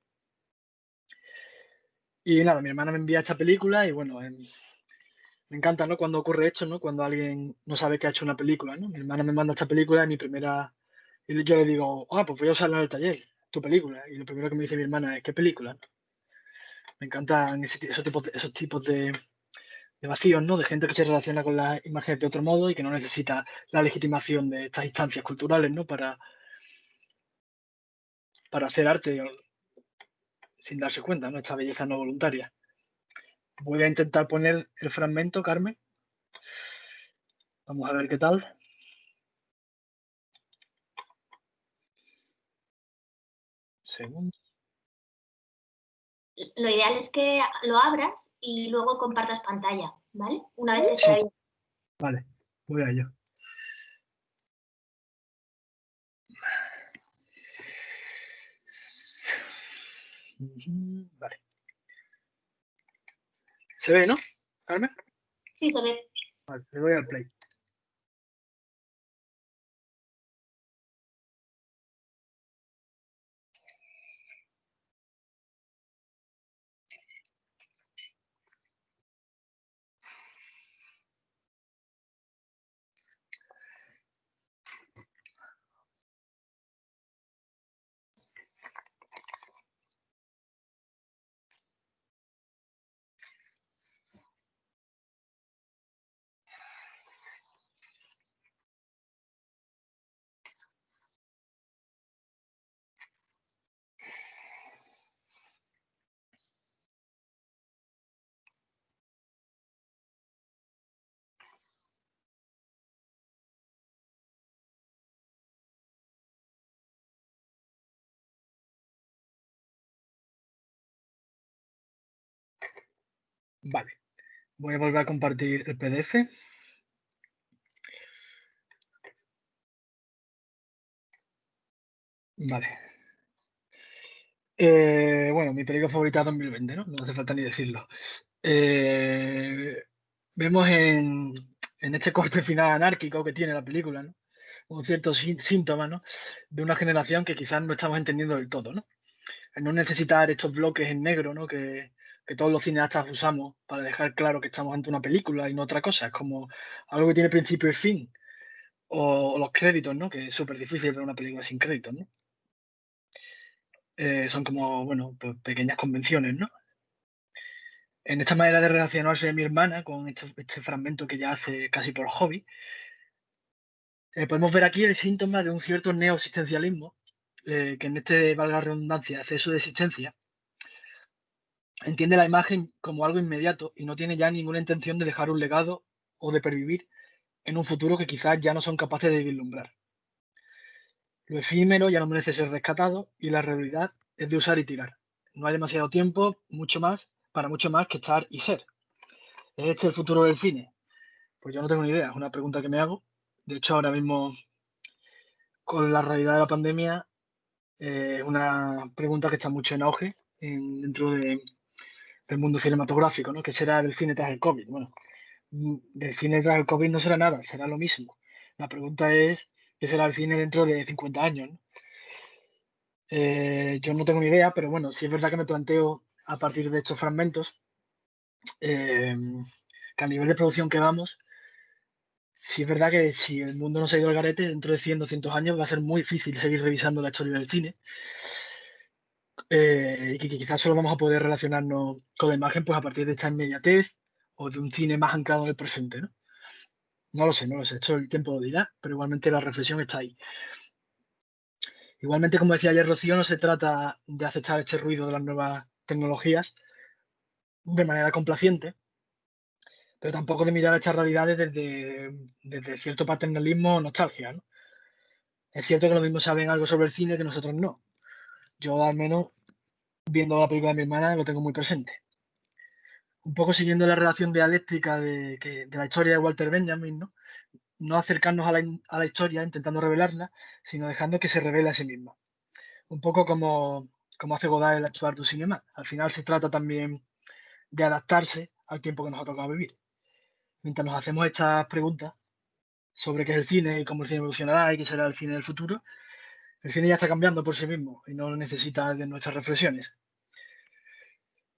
Y nada, mi hermana me envía esta película y bueno, me encanta, ¿no? Cuando ocurre esto, ¿no? Cuando alguien no sabe que ha hecho una película, ¿no? Mi hermana me manda esta película y y yo le digo, pues voy a usarla en el taller, tu película. Y lo primero que me dice mi hermana es, ¿qué película? Me encantan esos tipos de vacíos, ¿no? De gente que se relaciona con las imágenes de otro modo y que no necesita la legitimación de estas instancias culturales, ¿no? Para hacer arte sin darse cuenta, ¿no? Esta belleza no voluntaria. Voy a intentar poner el fragmento, Carmen. Vamos a ver qué tal. Segundo. Lo ideal es que lo abras y luego compartas pantalla, ¿vale? Una vez esté abierto. Vale, voy a ello. Vale. ¿Se ve, no, Carmen? Sí, se ve. Vale, le doy al play. Vale, voy a volver a compartir el PDF. Vale. Bueno, mi película favorita 2020, ¿no? No hace falta ni decirlo. Vemos en este corte final anárquico que tiene la película, ¿no? Un cierto síntoma, ¿no? De una generación que quizás no estamos entendiendo del todo, ¿no? El no necesitar estos bloques en negro, ¿no? Que todos los cineastas usamos para dejar claro que estamos ante una película y no otra cosa. Es como algo que tiene principio y fin. O los créditos, ¿no? Que es súper difícil ver una película sin créditos, ¿no? Son como, bueno, pues pequeñas convenciones, ¿no? En esta manera de relacionarse de mi hermana con este fragmento que ya hace casi por hobby, podemos ver aquí el síntoma de un cierto neoexistencialismo, que en este, valga la redundancia, exceso de existencia, entiende la imagen como algo inmediato y no tiene ya ninguna intención de dejar un legado o de pervivir en un futuro que quizás ya no son capaces de vislumbrar. Lo efímero ya no merece ser rescatado y la realidad es de usar y tirar. No hay demasiado tiempo, para mucho más que estar y ser. ¿Es este el futuro del cine? Pues yo no tengo ni idea, es una pregunta que me hago. De hecho, ahora mismo, con la realidad de la pandemia, es una pregunta que está mucho en auge del mundo cinematográfico, ¿no? ¿Qué será del cine tras el COVID? Bueno, del cine tras el COVID no será nada, será lo mismo. La pregunta es, ¿qué será el cine dentro de 50 años? ¿No? Yo no tengo ni idea, pero bueno, sí es verdad que me planteo a partir de estos fragmentos eh, que a nivel de producción que vamos, sí es verdad que si el mundo no se ha ido al garete, dentro de 100, 200 años va a ser muy difícil seguir revisando la historia del cine y que quizás solo vamos a poder relacionarnos con la imagen pues a partir de esta inmediatez o de un cine más anclado en el presente, ¿no? No lo sé, esto el tiempo lo dirá, pero igualmente la reflexión está ahí. Igualmente, como decía ayer Rocío, no se trata de aceptar este ruido de las nuevas tecnologías, de manera complaciente, pero tampoco de mirar estas realidades desde cierto paternalismo o nostalgia, ¿no? Es cierto que los mismos saben algo sobre el cine que nosotros no. Yo, al menos, viendo la película de mi hermana, lo tengo muy presente. Un poco siguiendo la relación dialéctica de la historia de Walter Benjamin, ¿no? No acercarnos a la historia intentando revelarla, sino dejando que se revele a sí misma. Un poco como hace Godard en la Histoire du Cinéma. Al final se trata también de adaptarse al tiempo que nos ha tocado vivir. Mientras nos hacemos estas preguntas sobre qué es el cine y cómo el cine evolucionará y qué será el cine del futuro, el cine ya está cambiando por sí mismo y no necesita de nuestras reflexiones.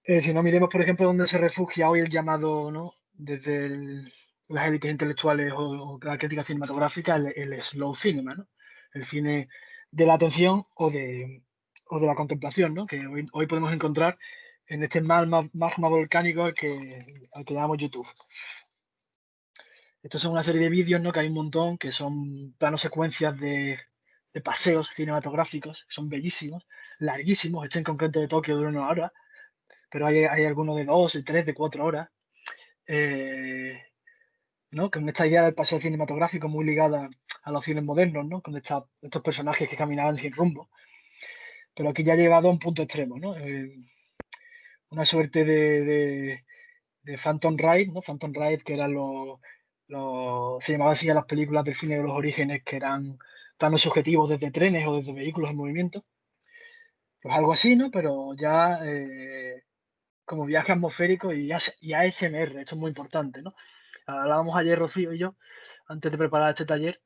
Si no miremos, por ejemplo, dónde se refugia hoy el llamado, ¿no? Desde las élites intelectuales o la crítica cinematográfica, el slow cinema, ¿no? El cine de la atención o de la contemplación, ¿no? Que hoy podemos encontrar en este magma volcánico al que llamamos YouTube. Estos son una serie de vídeos, ¿no? Que hay un montón, que son planos secuencias de paseos cinematográficos, son bellísimos, larguísimos. Este en concreto de Tokio dura 1 hora, pero hay algunos de 2, de 3, de 4 horas. ¿No? Con esta idea del paseo cinematográfico muy ligada a los cines modernos, ¿no? Con estos personajes que caminaban sin rumbo. Pero aquí ya ha llegado a un punto extremo, ¿no? Una suerte de Phantom Ride, ¿no? Phantom Ride, que eran se llamaba así a las películas del cine de los orígenes, que eran planos subjetivos desde trenes o desde vehículos en movimiento. Pues algo así, ¿no? Pero ya como viaje atmosférico y ASMR, esto es muy importante, ¿no? Hablábamos ayer, Rocío y yo, antes de preparar este taller,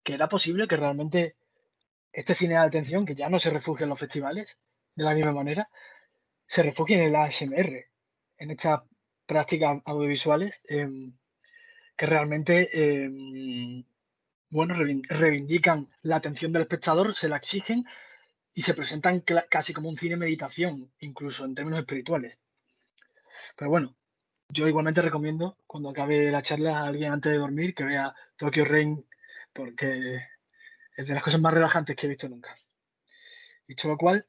que era posible que realmente este cine de atención, que ya no se refugia en los festivales de la misma manera, se refugie en el ASMR, en estas prácticas audiovisuales que realmente bueno, reivindican la atención del espectador, se la exigen y se presentan casi como un cine meditación, incluso en términos espirituales. Pero bueno, yo igualmente recomiendo, cuando acabe la charla, a alguien antes de dormir que vea Tokyo Rain, porque es de las cosas más relajantes que he visto nunca. Dicho lo cual,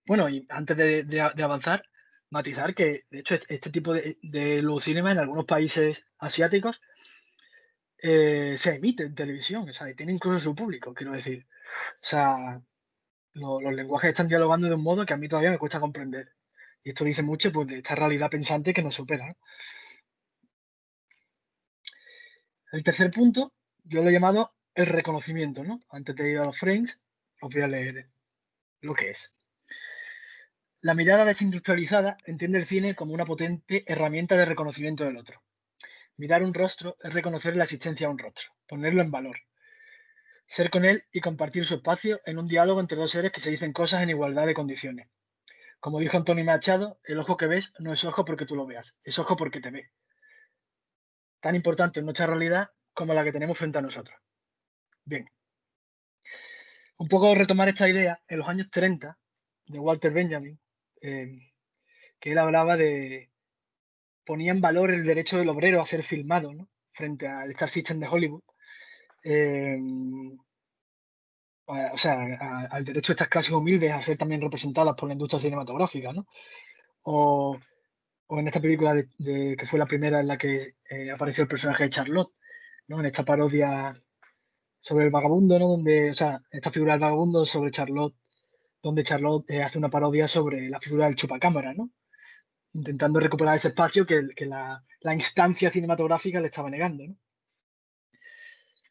bueno, y antes de avanzar, matizar que, de hecho, este tipo de low cinema en algunos países asiáticos se emite en televisión, o sea, y tiene incluso su público, quiero decir. O sea, los lenguajes están dialogando de un modo que a mí todavía me cuesta comprender. Y esto dice mucho, pues, de esta realidad pensante que nos supera, ¿no? El tercer punto, yo lo he llamado el reconocimiento, ¿no? Antes de ir a los frames, os voy a leer lo que es. La mirada desindustrializada entiende el cine como una potente herramienta de reconocimiento del otro. Mirar un rostro es reconocer la existencia de un rostro, ponerlo en valor, ser con él y compartir su espacio en un diálogo entre dos seres que se dicen cosas en igualdad de condiciones. Como dijo Antonio Machado, el ojo que ves no es ojo porque tú lo veas, es ojo porque te ve. Tan importante en nuestra realidad como la que tenemos frente a nosotros. Bien, un poco retomar esta idea, en los años 30, de Walter Benjamin, eh, que él hablaba ponía en valor el derecho del obrero a ser filmado, ¿no? Frente al Star System de Hollywood. Eh, o sea, al derecho de estas clases humildes a ser también representadas por la industria cinematográfica, ¿no? O, o en esta película que fue la primera en la que apareció el personaje de Charlotte, ¿no? En esta parodia sobre el vagabundo, ¿no? Donde, o sea, esta figura del vagabundo sobre Charlotte, donde Charlotte hace una parodia sobre la figura del chupacámara, ¿no? Intentando recuperar ese espacio que la instancia cinematográfica le estaba negando, ¿no?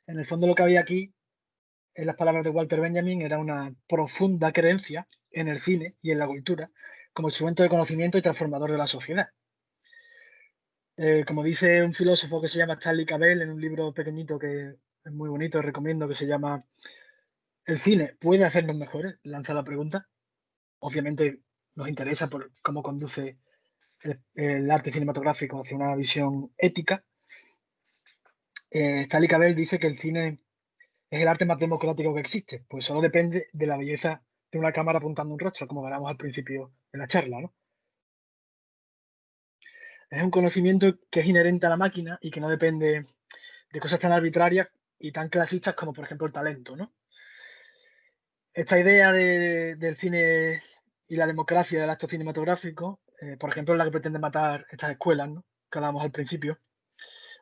En el fondo lo que había aquí, en las palabras de Walter Benjamin, era una profunda creencia en el cine y en la cultura como instrumento de conocimiento y transformador de la sociedad. Como dice un filósofo que se llama Stanley Cavell en un libro pequeñito que es muy bonito, recomiendo, que se llama ¿El cine puede hacernos mejores? Lanza la pregunta. Obviamente nos interesa por cómo conduce el arte cinematográfico hacia una visión ética. Stanley Cavell dice que el cine es el arte más democrático que existe, pues solo depende de la belleza de una cámara apuntando un rostro, como veremos al principio de la charla, ¿no? Es un conocimiento que es inherente a la máquina y que no depende de cosas tan arbitrarias y tan clasistas como, por ejemplo, el talento, ¿no? Esta idea del cine y la democracia del acto cinematográfico, por ejemplo, la que pretende matar estas escuelas, ¿no? Que hablábamos al principio,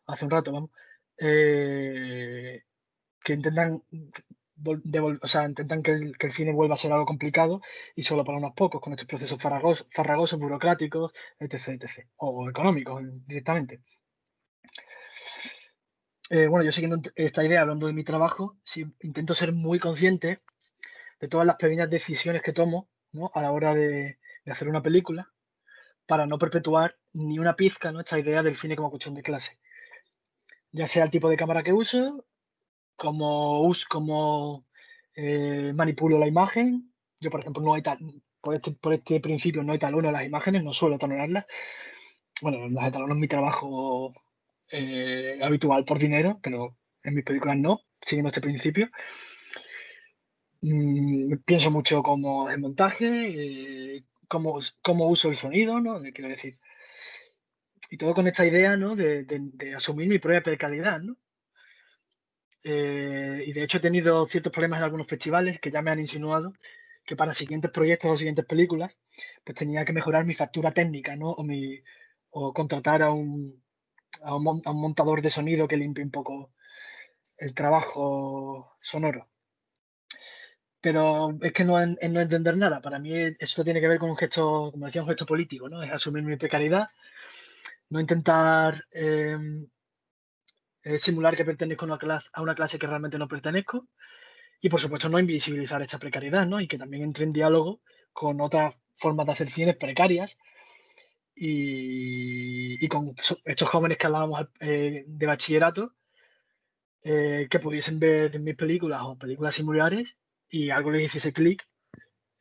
hace un rato, vamos, eh, que intentan o sea, intentan que el cine vuelva a ser algo complicado y solo para unos pocos, con estos procesos farragosos, burocráticos, etc., etc., o económicos directamente. Bueno, yo siguiendo esta idea, hablando de mi trabajo, sí, intento ser muy consciente de todas las pequeñas decisiones que tomo, ¿no? A la hora de hacer una película, para no perpetuar ni una pizca, ¿no? Esta idea del cine como cuestión de clase. Ya sea el tipo de cámara que uso, cómo manipulo la imagen. Yo, por ejemplo, no hay por este principio no etalono las imágenes, no suelo etalonarlas. Bueno, las etalono en mi trabajo habitual por dinero, pero en mis películas no, siguiendo este principio. Pienso mucho cómo es el montaje, cómo uso el sonido, ¿no? Quiero decir. Y todo con esta idea, ¿no? De asumir mi propia precariedad, ¿no? Y de hecho he tenido ciertos problemas en algunos festivales que ya me han insinuado que para siguientes proyectos o siguientes películas, pues tenía que mejorar mi factura técnica, ¿no? O contratar a un montador de sonido que limpie un poco el trabajo sonoro. Pero es que no es no entender nada. Para mí eso tiene que ver con un gesto, como decía, un gesto político, ¿no? Es asumir mi precariedad, no intentar simular que pertenezco a una clase que realmente no pertenezco. Y por supuesto no invisibilizar esta precariedad, ¿no? Y que también entre en diálogo con otras formas de hacer cine precarias y con estos jóvenes que hablábamos de bachillerato, que pudiesen ver mis películas o películas similares y algo les hiciese clic,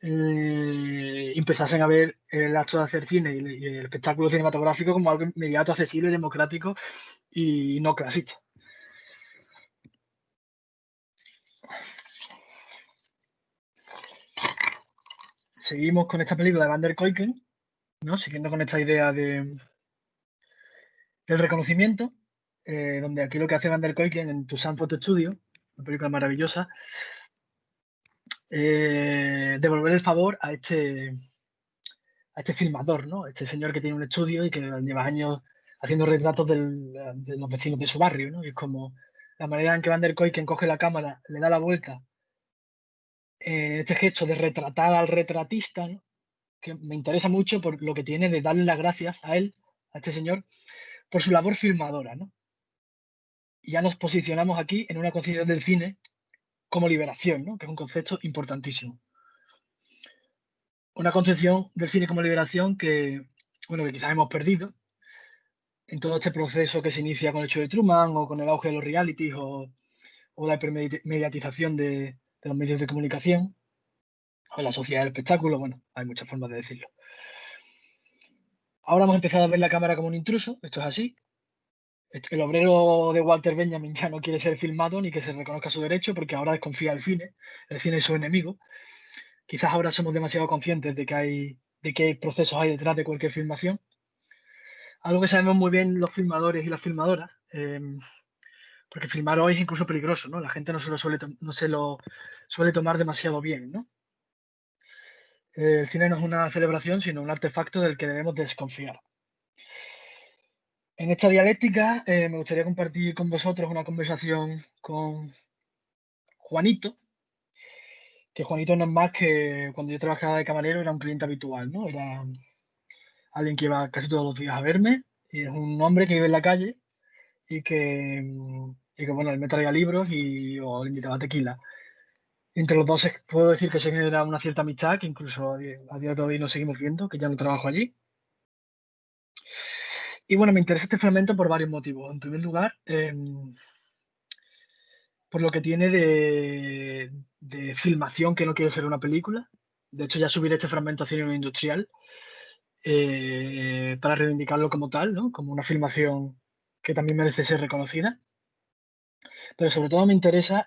y empezasen a ver el acto de hacer cine y el espectáculo cinematográfico como algo inmediato, accesible, democrático y no clasista. Seguimos con esta película de Van der Kuyken, ¿no? Siguiendo con esta idea del reconocimiento, donde aquí lo que hace Van der Kuyken en Tucson Photo Studio, una película maravillosa, devolver el favor a este filmador, ¿no? Este señor que tiene un estudio y que lleva años haciendo retratos de los vecinos de su barrio, ¿no? Y es como la manera en que Van der Kuyken coge la cámara, le da la vuelta, este gesto de retratar al retratista, ¿no? Que me interesa mucho por lo que tiene de darle las gracias a él, a este señor, por su labor filmadora, ¿no? Y ya nos posicionamos aquí en una concepción del cine como liberación, ¿no? Que es un concepto importantísimo. Una concepción del cine como liberación bueno, que quizás hemos perdido en todo este proceso que se inicia con el hecho de Truman o con el auge de los realities o la hipermediatización de los medios de comunicación o la sociedad del espectáculo. Bueno, hay muchas formas de decirlo. Ahora hemos empezado a ver la cámara como un intruso, esto es así. El obrero de Walter Benjamin ya no quiere ser filmado ni que se reconozca su derecho porque ahora desconfía del cine, el cine es su enemigo. Quizás ahora somos demasiado conscientes de qué procesos hay detrás de cualquier filmación. Algo que sabemos muy bien los filmadores y las filmadoras, porque filmar hoy es incluso peligroso, ¿no? La gente no se lo suele tomar demasiado bien, ¿no? El cine no es una celebración, sino un artefacto del que debemos desconfiar. En esta dialéctica me gustaría compartir con vosotros una conversación con Juanito, que Juanito no es más que cuando yo trabajaba de camarero era un cliente habitual, ¿no? Era alguien que iba casi todos los días a verme y es un hombre que vive en la calle y que bueno, él me traía libros o le invitaba a tequila. Entre los dos puedo decir que se genera una cierta amistad, que incluso a día de hoy nos seguimos viendo, que ya no trabajo allí. Y bueno, me interesa este fragmento por varios motivos. En primer lugar, por lo que tiene de filmación que no quiere ser una película. De hecho, ya subiré este fragmento a cine industrial para reivindicarlo como tal, ¿no? Como una filmación que también merece ser reconocida. Pero sobre todo me interesa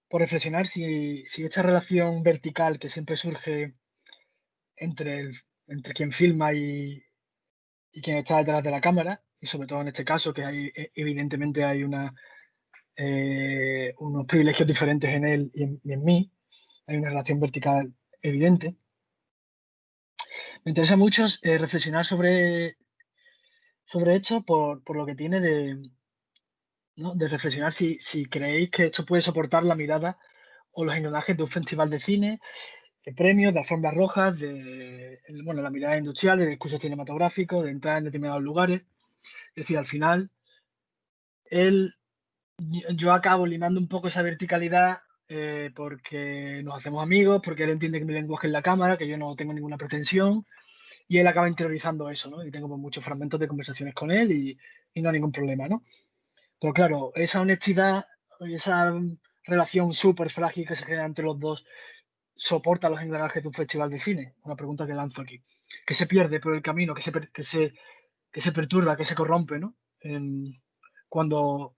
por reflexionar si esta relación vertical que siempre surge entre, entre quien filma y quien está detrás de la cámara, y sobre todo en este caso, que evidentemente hay unos privilegios diferentes en él y en mí, hay una relación vertical evidente. Me interesa mucho reflexionar sobre esto por lo que tiene ¿no? De reflexionar si creéis que esto puede soportar la mirada o los engranajes de un festival de cine, de premios, de alfombras rojas, bueno, la mirada industrial, del discurso cinematográfico, de entrar en determinados lugares. Es decir, al final, él, yo acabo limando un poco esa verticalidad porque nos hacemos amigos, porque él entiende que mi lenguaje es la cámara, que yo no tengo ninguna pretensión, y él acaba interiorizando eso, ¿no? Y tengo pues, muchos fragmentos de conversaciones con él y no hay ningún problema, ¿no? Pero claro, esa honestidad y esa relación súper frágil que se genera entre los dos soporta los engranajes de un festival de cine. Una pregunta que lanzo aquí. Que se pierde por el camino, que se perturba, que se corrompe, ¿no? Cuando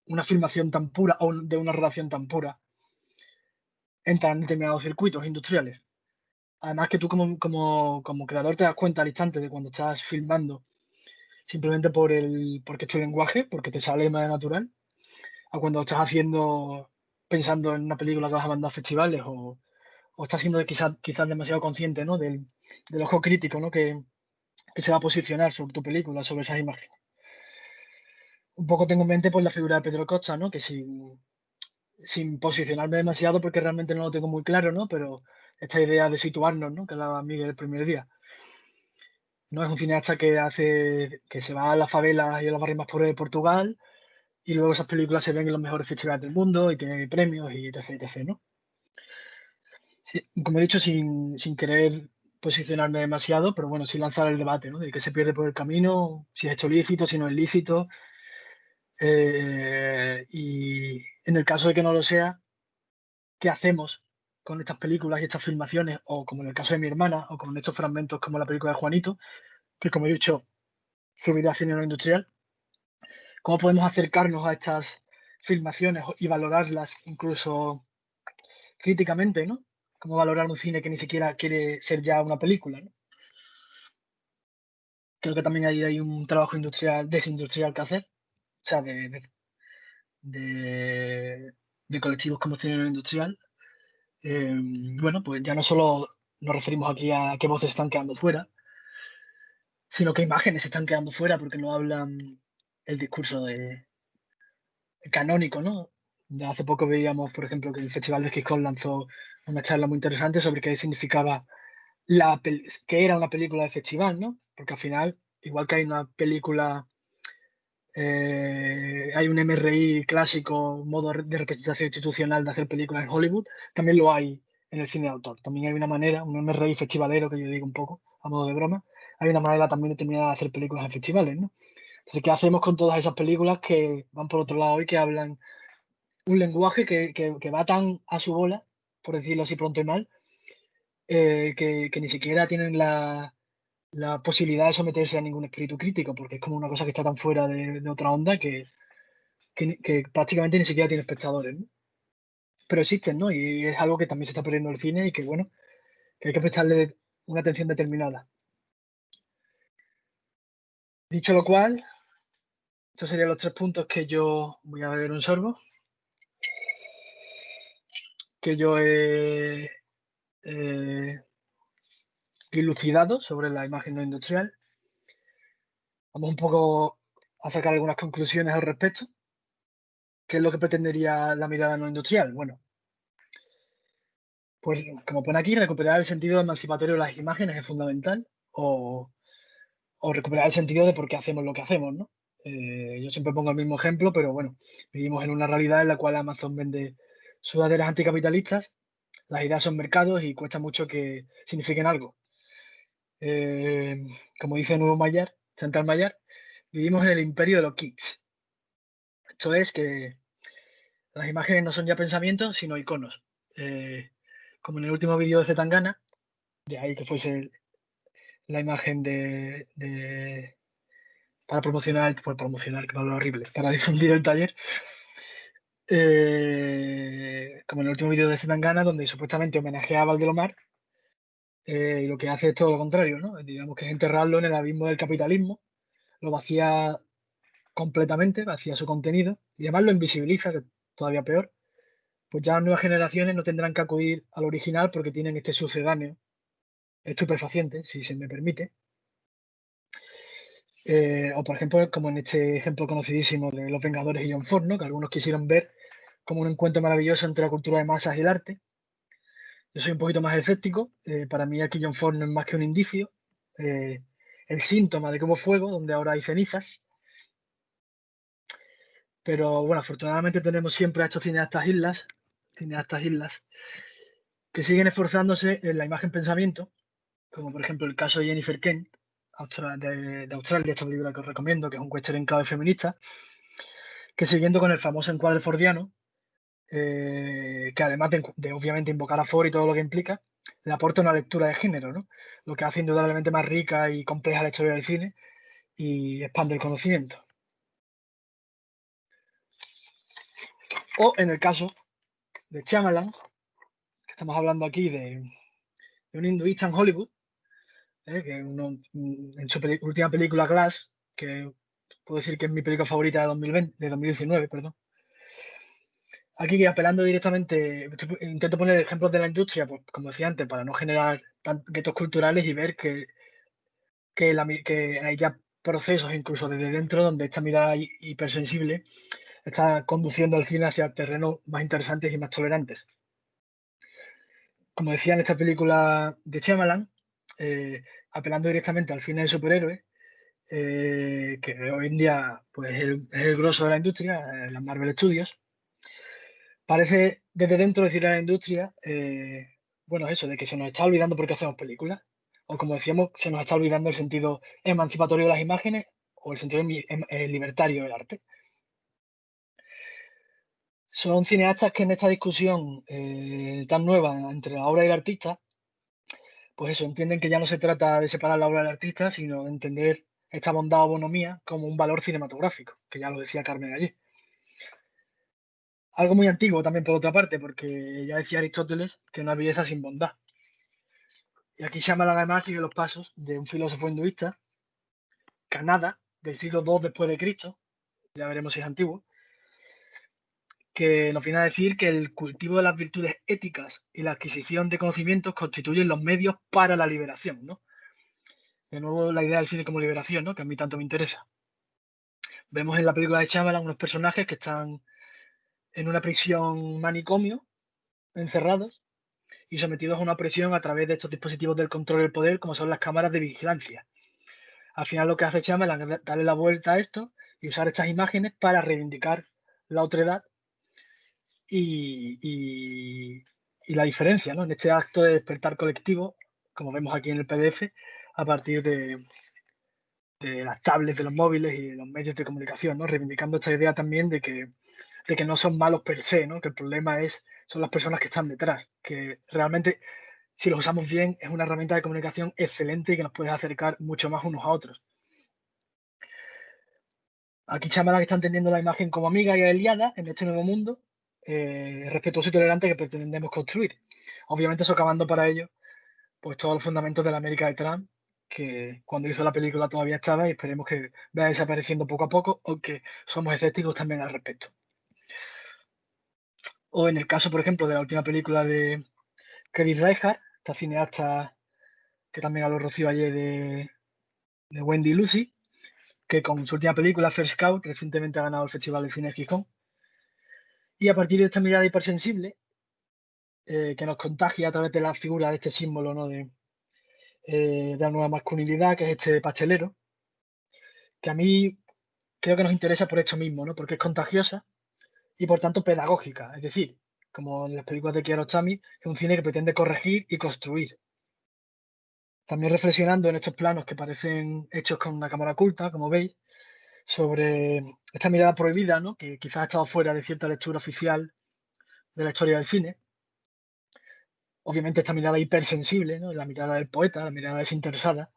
una filmación tan pura o de una relación tan pura entra en determinados circuitos industriales. Además que tú como creador te das cuenta al instante de cuando estás filmando simplemente porque es tu lenguaje, porque te sale de manera natural, a cuando estás haciendo, pensando en una película que vas a mandar a festivales o estás siendo quizás demasiado consciente, ¿no? Del ojo crítico, ¿no? Que se va a posicionar sobre tu película, sobre esas imágenes. Un poco tengo en mente pues la figura de Pedro Costa, ¿no? Que sin posicionarme demasiado porque realmente no lo tengo muy claro, ¿no? Pero esta idea de situarnos, ¿no? Que hablaba Miguel el primer día. No es un cineasta que se va a las favelas y a los barrios más pobres de Portugal y luego esas películas se ven en los mejores festivales del mundo y tienen premios y etc, etc, ¿no? Sí, como he dicho, sin querer posicionarme demasiado, pero bueno, sí lanzar el debate, ¿no? De qué se pierde por el camino, si es hecho lícito, si no es lícito. Y en el caso de que no lo sea, ¿qué hacemos con estas películas y estas filmaciones? O como en el caso de mi hermana, o con estos fragmentos como la película de Juanito, que como he dicho, su vida cine no industrial. ¿Cómo podemos acercarnos a estas filmaciones y valorarlas incluso críticamente, ¿no? ¿Cómo valorar un cine que ni siquiera quiere ser ya una película, ¿no? Creo que también ahí hay un trabajo industrial, desindustrial que hacer, o sea, de, de colectivos como cine no industrial. Eh, bueno, pues ya no solo nos referimos aquí a qué voces están quedando fuera, sino qué imágenes se están quedando fuera porque no hablan el discurso canónico, ¿no? De hace poco veíamos, por ejemplo, que el Festival de XCON lanzó una charla muy interesante sobre qué significaba que era una película de festival, ¿no? Porque al final, igual que hay una película, hay un MRI clásico, modo de representación institucional de hacer películas en Hollywood, también lo hay en el cine de autor. También hay una manera, un MRI festivalero que yo digo un poco, a modo de broma, hay una manera también determinada de hacer películas en festivales, ¿no? Entonces, ¿qué hacemos con todas esas películas que van por otro lado y que hablan un lenguaje que va tan a su bola, por decirlo así pronto y mal, que ni siquiera tienen la posibilidad de someterse a ningún espíritu crítico, porque es como una cosa que está tan fuera de otra onda que prácticamente ni siquiera tiene espectadores, ¿no? Pero existen, ¿no? Y es algo que también se está perdiendo en el cine y que, bueno, que hay que prestarle una atención determinada. Dicho lo cual, estos serían los tres puntos que yo voy a beber un sorbo, que yo he dilucidado sobre la imagen no industrial. Vamos un poco a sacar algunas conclusiones al respecto. ¿Qué es lo que pretendería la mirada no industrial? Bueno, pues como pone aquí, recuperar el sentido emancipatorio de las imágenes es fundamental o recuperar el sentido de por qué hacemos lo que hacemos, ¿no? Yo siempre pongo el mismo ejemplo, pero bueno, vivimos en una realidad en la cual Amazon vende sudaderas anticapitalistas, las ideas son mercados y cuesta mucho que signifiquen algo. Eh, Como dice Nuevo Mayar, Chantal Mayar, vivimos en el imperio de los kits. Esto es que las imágenes no son ya pensamientos, sino iconos. Eh, Como en el último vídeo de Zetangana, de ahí que fuese la imagen para promocionar, pues promocionar, que palabra horrible, para difundir el taller. Como en el último vídeo de Zetangana, donde supuestamente homenajea a Valdelomar, y lo que hace es todo lo contrario, ¿no? Digamos que es enterrarlo en el abismo del capitalismo, lo vacía completamente, vacía su contenido, y además lo invisibiliza, que es todavía peor. Pues ya las nuevas generaciones no tendrán que acudir al original porque tienen este sucedáneo estupefaciente, si se me permite. O por ejemplo, como en este ejemplo conocidísimo de Los Vengadores y John Ford, ¿no? Que algunos quisieron ver como un encuentro maravilloso entre la cultura de masas y el arte. Yo soy un poquito más escéptico. Para mí aquí John Ford no es más que un indicio, eh, el síntoma de que hubo fuego, donde ahora hay cenizas. Pero bueno, afortunadamente tenemos siempre a estos cineastas islas, que siguen esforzándose en la imagen pensamiento, como por ejemplo el caso de Jennifer Kent, de Australia, esta película que os recomiendo, que es un western en clave feminista, que siguiendo con el famoso encuadre fordiano, que además de obviamente invocar a Ford y todo lo que implica, le aporta una lectura de género, ¿no? Lo que hace indudablemente más rica y compleja la historia del cine y expande el conocimiento. O en el caso de Shyamalan, que estamos hablando aquí de un hinduista en Hollywood, que en su última película Glass, que puedo decir que es mi película favorita de 2020, de 2019, perdón. Aquí apelando directamente, intento poner ejemplos de la industria, pues como decía antes, para no generar guetos culturales y ver que hay ya procesos incluso desde dentro donde esta mirada hipersensible está conduciendo al cine hacia terrenos más interesantes y más tolerantes. Como decía en esta película de Shyamalan, apelando directamente al cine de superhéroes, que hoy en día pues, es el grosso de la industria, las Marvel Studios, parece desde dentro decir a la industria, bueno, eso, de que se nos está olvidando por qué hacemos películas, o como decíamos, se nos está olvidando el sentido emancipatorio de las imágenes o el sentido libertario del arte. Son cineastas que en esta discusión tan nueva entre la obra y el artista, pues eso, entienden que ya no se trata de separar la obra del artista, sino de entender esta bondad o bonomía como un valor cinematográfico, que ya lo decía Carmen allí. Algo muy antiguo también por otra parte, porque ya decía Aristóteles que no hay belleza sin bondad. Y aquí Shyamalan además sigue los pasos de un filósofo hinduista, Kanada, del siglo II después de Cristo, ya veremos si es antiguo, que nos viene a decir que el cultivo de las virtudes éticas y la adquisición de conocimientos constituyen los medios para la liberación, ¿no? De nuevo la idea del cine como liberación, ¿no? Que a mí tanto me interesa. Vemos en la película de Shyamalan unos personajes que están en una prisión manicomio, encerrados y sometidos a una presión a través de estos dispositivos del control del poder, como son las cámaras de vigilancia. Al final lo que hace Shyamalan es darle la vuelta a esto y usar estas imágenes para reivindicar la otredad y la diferencia, ¿no? En este acto de despertar colectivo, como vemos aquí en el PDF, a partir de las tablets, de los móviles y de los medios de comunicación, ¿no? Reivindicando esta idea también de que no son malos per se, ¿no? Que el problema son las personas que están detrás, que realmente si los usamos bien es una herramienta de comunicación excelente y que nos puede acercar mucho más unos a otros. Aquí Shyamalan está entendiendo la imagen como amiga y aliada en este nuevo mundo, respetuoso y tolerante que pretendemos construir. Obviamente socavando para ello pues todos los fundamentos de la América de Trump, que cuando hizo la película todavía estaba y esperemos que vaya desapareciendo poco a poco, aunque somos escépticos también al respecto. O en el caso, por ejemplo, de la última película de Kelly Reichardt, esta cineasta que también habló Rocío ayer de Wendy y Lucy, que con su última película, First Scout, recientemente ha ganado el Festival de Cine de Gijón. Y a partir de esta mirada hipersensible, que nos contagia a través de la figura de este símbolo, ¿no? de la nueva masculinidad, que es este pastelero, que a mí creo que nos interesa por esto mismo, ¿no? Porque es contagiosa y por tanto pedagógica. Es decir, como en las películas de Kiarostami, es un cine que pretende corregir y construir. También reflexionando en estos planos que parecen hechos con una cámara oculta, como veis, sobre esta mirada prohibida, ¿no? Que quizás ha estado fuera de cierta lectura oficial de la historia del cine. Obviamente esta mirada hipersensible, ¿no? La mirada del poeta, la mirada desinteresada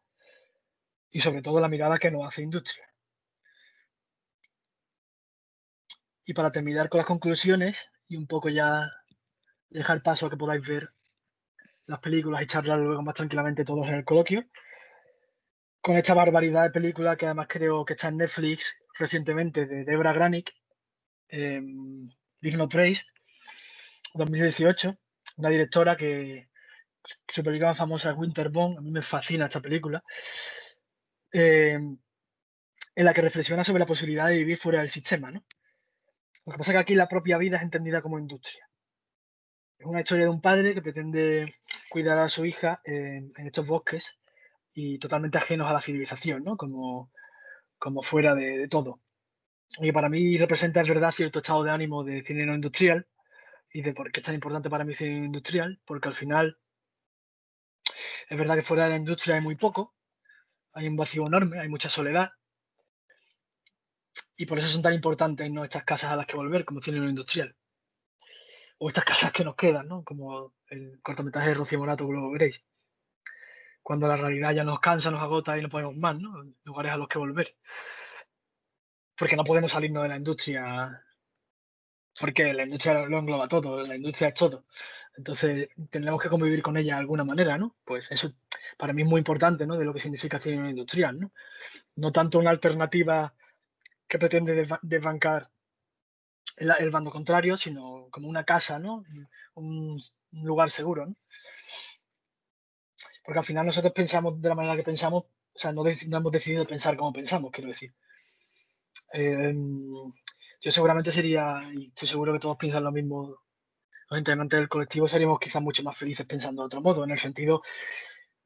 y sobre todo la mirada que nos hace industria. Y para terminar con las conclusiones y un poco ya dejar paso a que podáis ver las películas y charlar luego más tranquilamente todos en el coloquio, con esta barbaridad de película que además creo que está en Netflix recientemente de Debra Granik, Leave No Trace, 2018, una directora que su película más famosa, Winterbone. A mí me fascina esta película, eh, en la que reflexiona sobre la posibilidad de vivir fuera del sistema, ¿no? Lo que pasa es que aquí la propia vida es entendida como industria. Es una historia de un padre que pretende cuidar a su hija en estos bosques y totalmente ajenos a la civilización, ¿no? Como fuera de todo. Y para mí representa, es verdad, cierto estado de ánimo de cine no industrial y de por qué es tan importante para mí el cine industrial, porque al final es verdad que fuera de la industria hay muy poco, hay un vacío enorme, hay mucha soledad y por eso son tan importantes, ¿no?, estas casas a las que volver como cine no industrial. O estas casas que nos quedan, ¿no? Como el cortometraje de Rocío Morato, que luego veréis. Cuando la realidad ya nos cansa, nos agota y no podemos más, ¿no? Lugares a los que volver. Porque no podemos salirnos de la industria, porque la industria lo engloba todo, la industria es todo. Entonces, tendremos que convivir con ella de alguna manera, ¿no? Pues eso para mí es muy importante, ¿no? De lo que significa cine industrial, ¿no? No tanto una alternativa que pretende desbancar el bando contrario, sino como una casa, ¿no? Un lugar seguro, ¿no? Porque al final nosotros pensamos de la manera que pensamos, o sea, no hemos decidido pensar como pensamos, quiero decir. Eh, yo seguramente sería, y estoy seguro que todos piensan lo mismo, los integrantes del colectivo seríamos quizás mucho más felices pensando de otro modo, en el sentido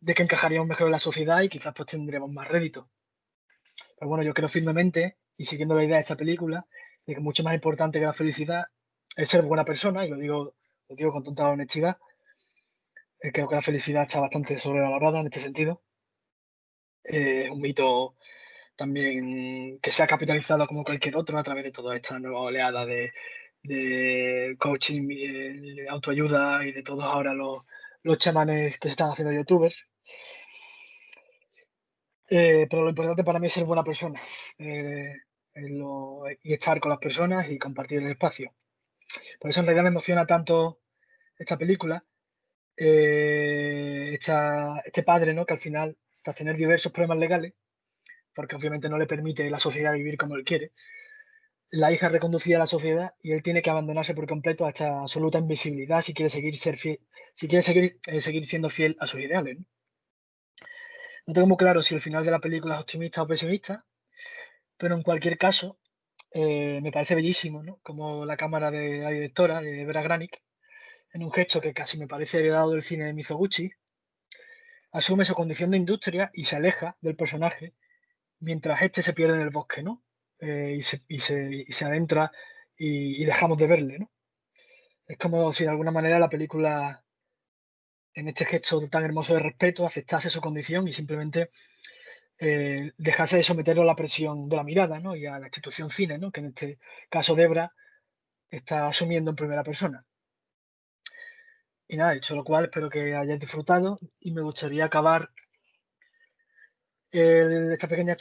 de que encajaríamos mejor en la sociedad y quizás pues tendríamos más rédito. Pero bueno, yo creo firmemente, y siguiendo la idea de esta película, de que mucho más importante que la felicidad es ser buena persona, y lo digo con toda honestidad. Creo que la felicidad está bastante sobrevalorada en este sentido. Es un mito también que se ha capitalizado como cualquier otro a través de toda esta nueva oleada de coaching, de autoayuda y de todos ahora los chamanes que se están haciendo youtubers. Pero lo importante para mí es ser buena persona, eh, y estar con las personas y compartir el espacio. Por eso en realidad me emociona tanto esta película, este padre, ¿no?, que al final, tras tener diversos problemas legales, porque obviamente no le permite la sociedad vivir como él quiere, la hija es reconducida a la sociedad y él tiene que abandonarse por completo a esta absoluta invisibilidad si quiere seguir si quiere seguir siendo fiel a sus ideales, ¿no? No tengo muy claro si el final de la película es optimista o pesimista, pero en cualquier caso, me parece bellísimo, ¿no? Como la cámara de la directora, de Vera Granick, en un gesto que casi me parece heredado del cine de Mizoguchi, asume su condición de industria y se aleja del personaje mientras este se pierde en el bosque, ¿no? Y se adentra y dejamos de verle, ¿no? Es como si de alguna manera la película, en este gesto tan hermoso de respeto, aceptase su condición y simplemente dejase de someterlo a la presión de la mirada, ¿no?, y a la institución cine, ¿no?, que en este caso Debra está asumiendo en primera persona. Y nada, dicho lo cual, espero que hayáis disfrutado y me gustaría acabar esta pequeña...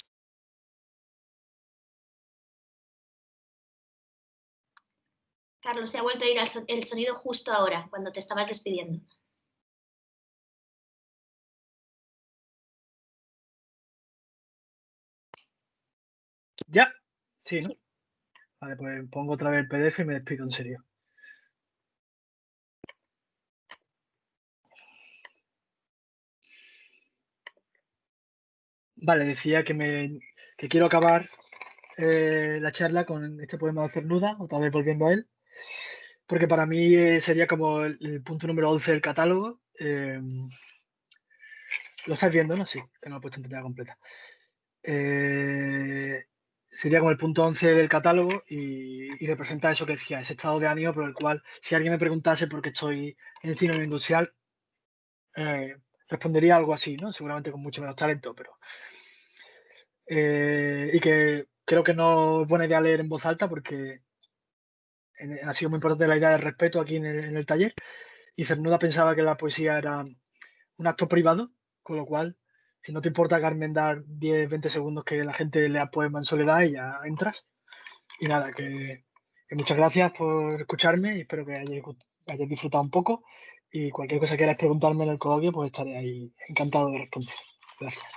Carlos, se ha vuelto a ir el sonido justo ahora, cuando te estabas despidiendo. ¿Ya? Sí, ¿no? Sí. Vale, pues pongo otra vez el PDF y me despido en serio. Vale, decía que quiero acabar la charla con este poema de Cernuda, otra vez volviendo a él, porque para mí sería como el punto número 11 del catálogo. Lo estáis viendo, ¿no? Sí, que no lo he puesto en pantalla completa. Sería como el punto 11 del catálogo y representa eso que decía, ese estado de ánimo por el cual, si alguien me preguntase por qué estoy en el cine industrial, eh, respondería algo así, ¿no? Seguramente con mucho menos talento, pero... y que creo que no es buena idea leer en voz alta porque ha sido muy importante la idea del respeto aquí en el taller, y Cernuda pensaba que la poesía era un acto privado, con lo cual, si no te importa, Carmen, dar 10, 20 segundos que la gente lea poema en soledad y ya entras. Y nada, que muchas gracias por escucharme y espero que hayáis disfrutado un poco, y cualquier cosa que queráis preguntarme en el coloquio, pues estaré ahí encantado de responder. Gracias.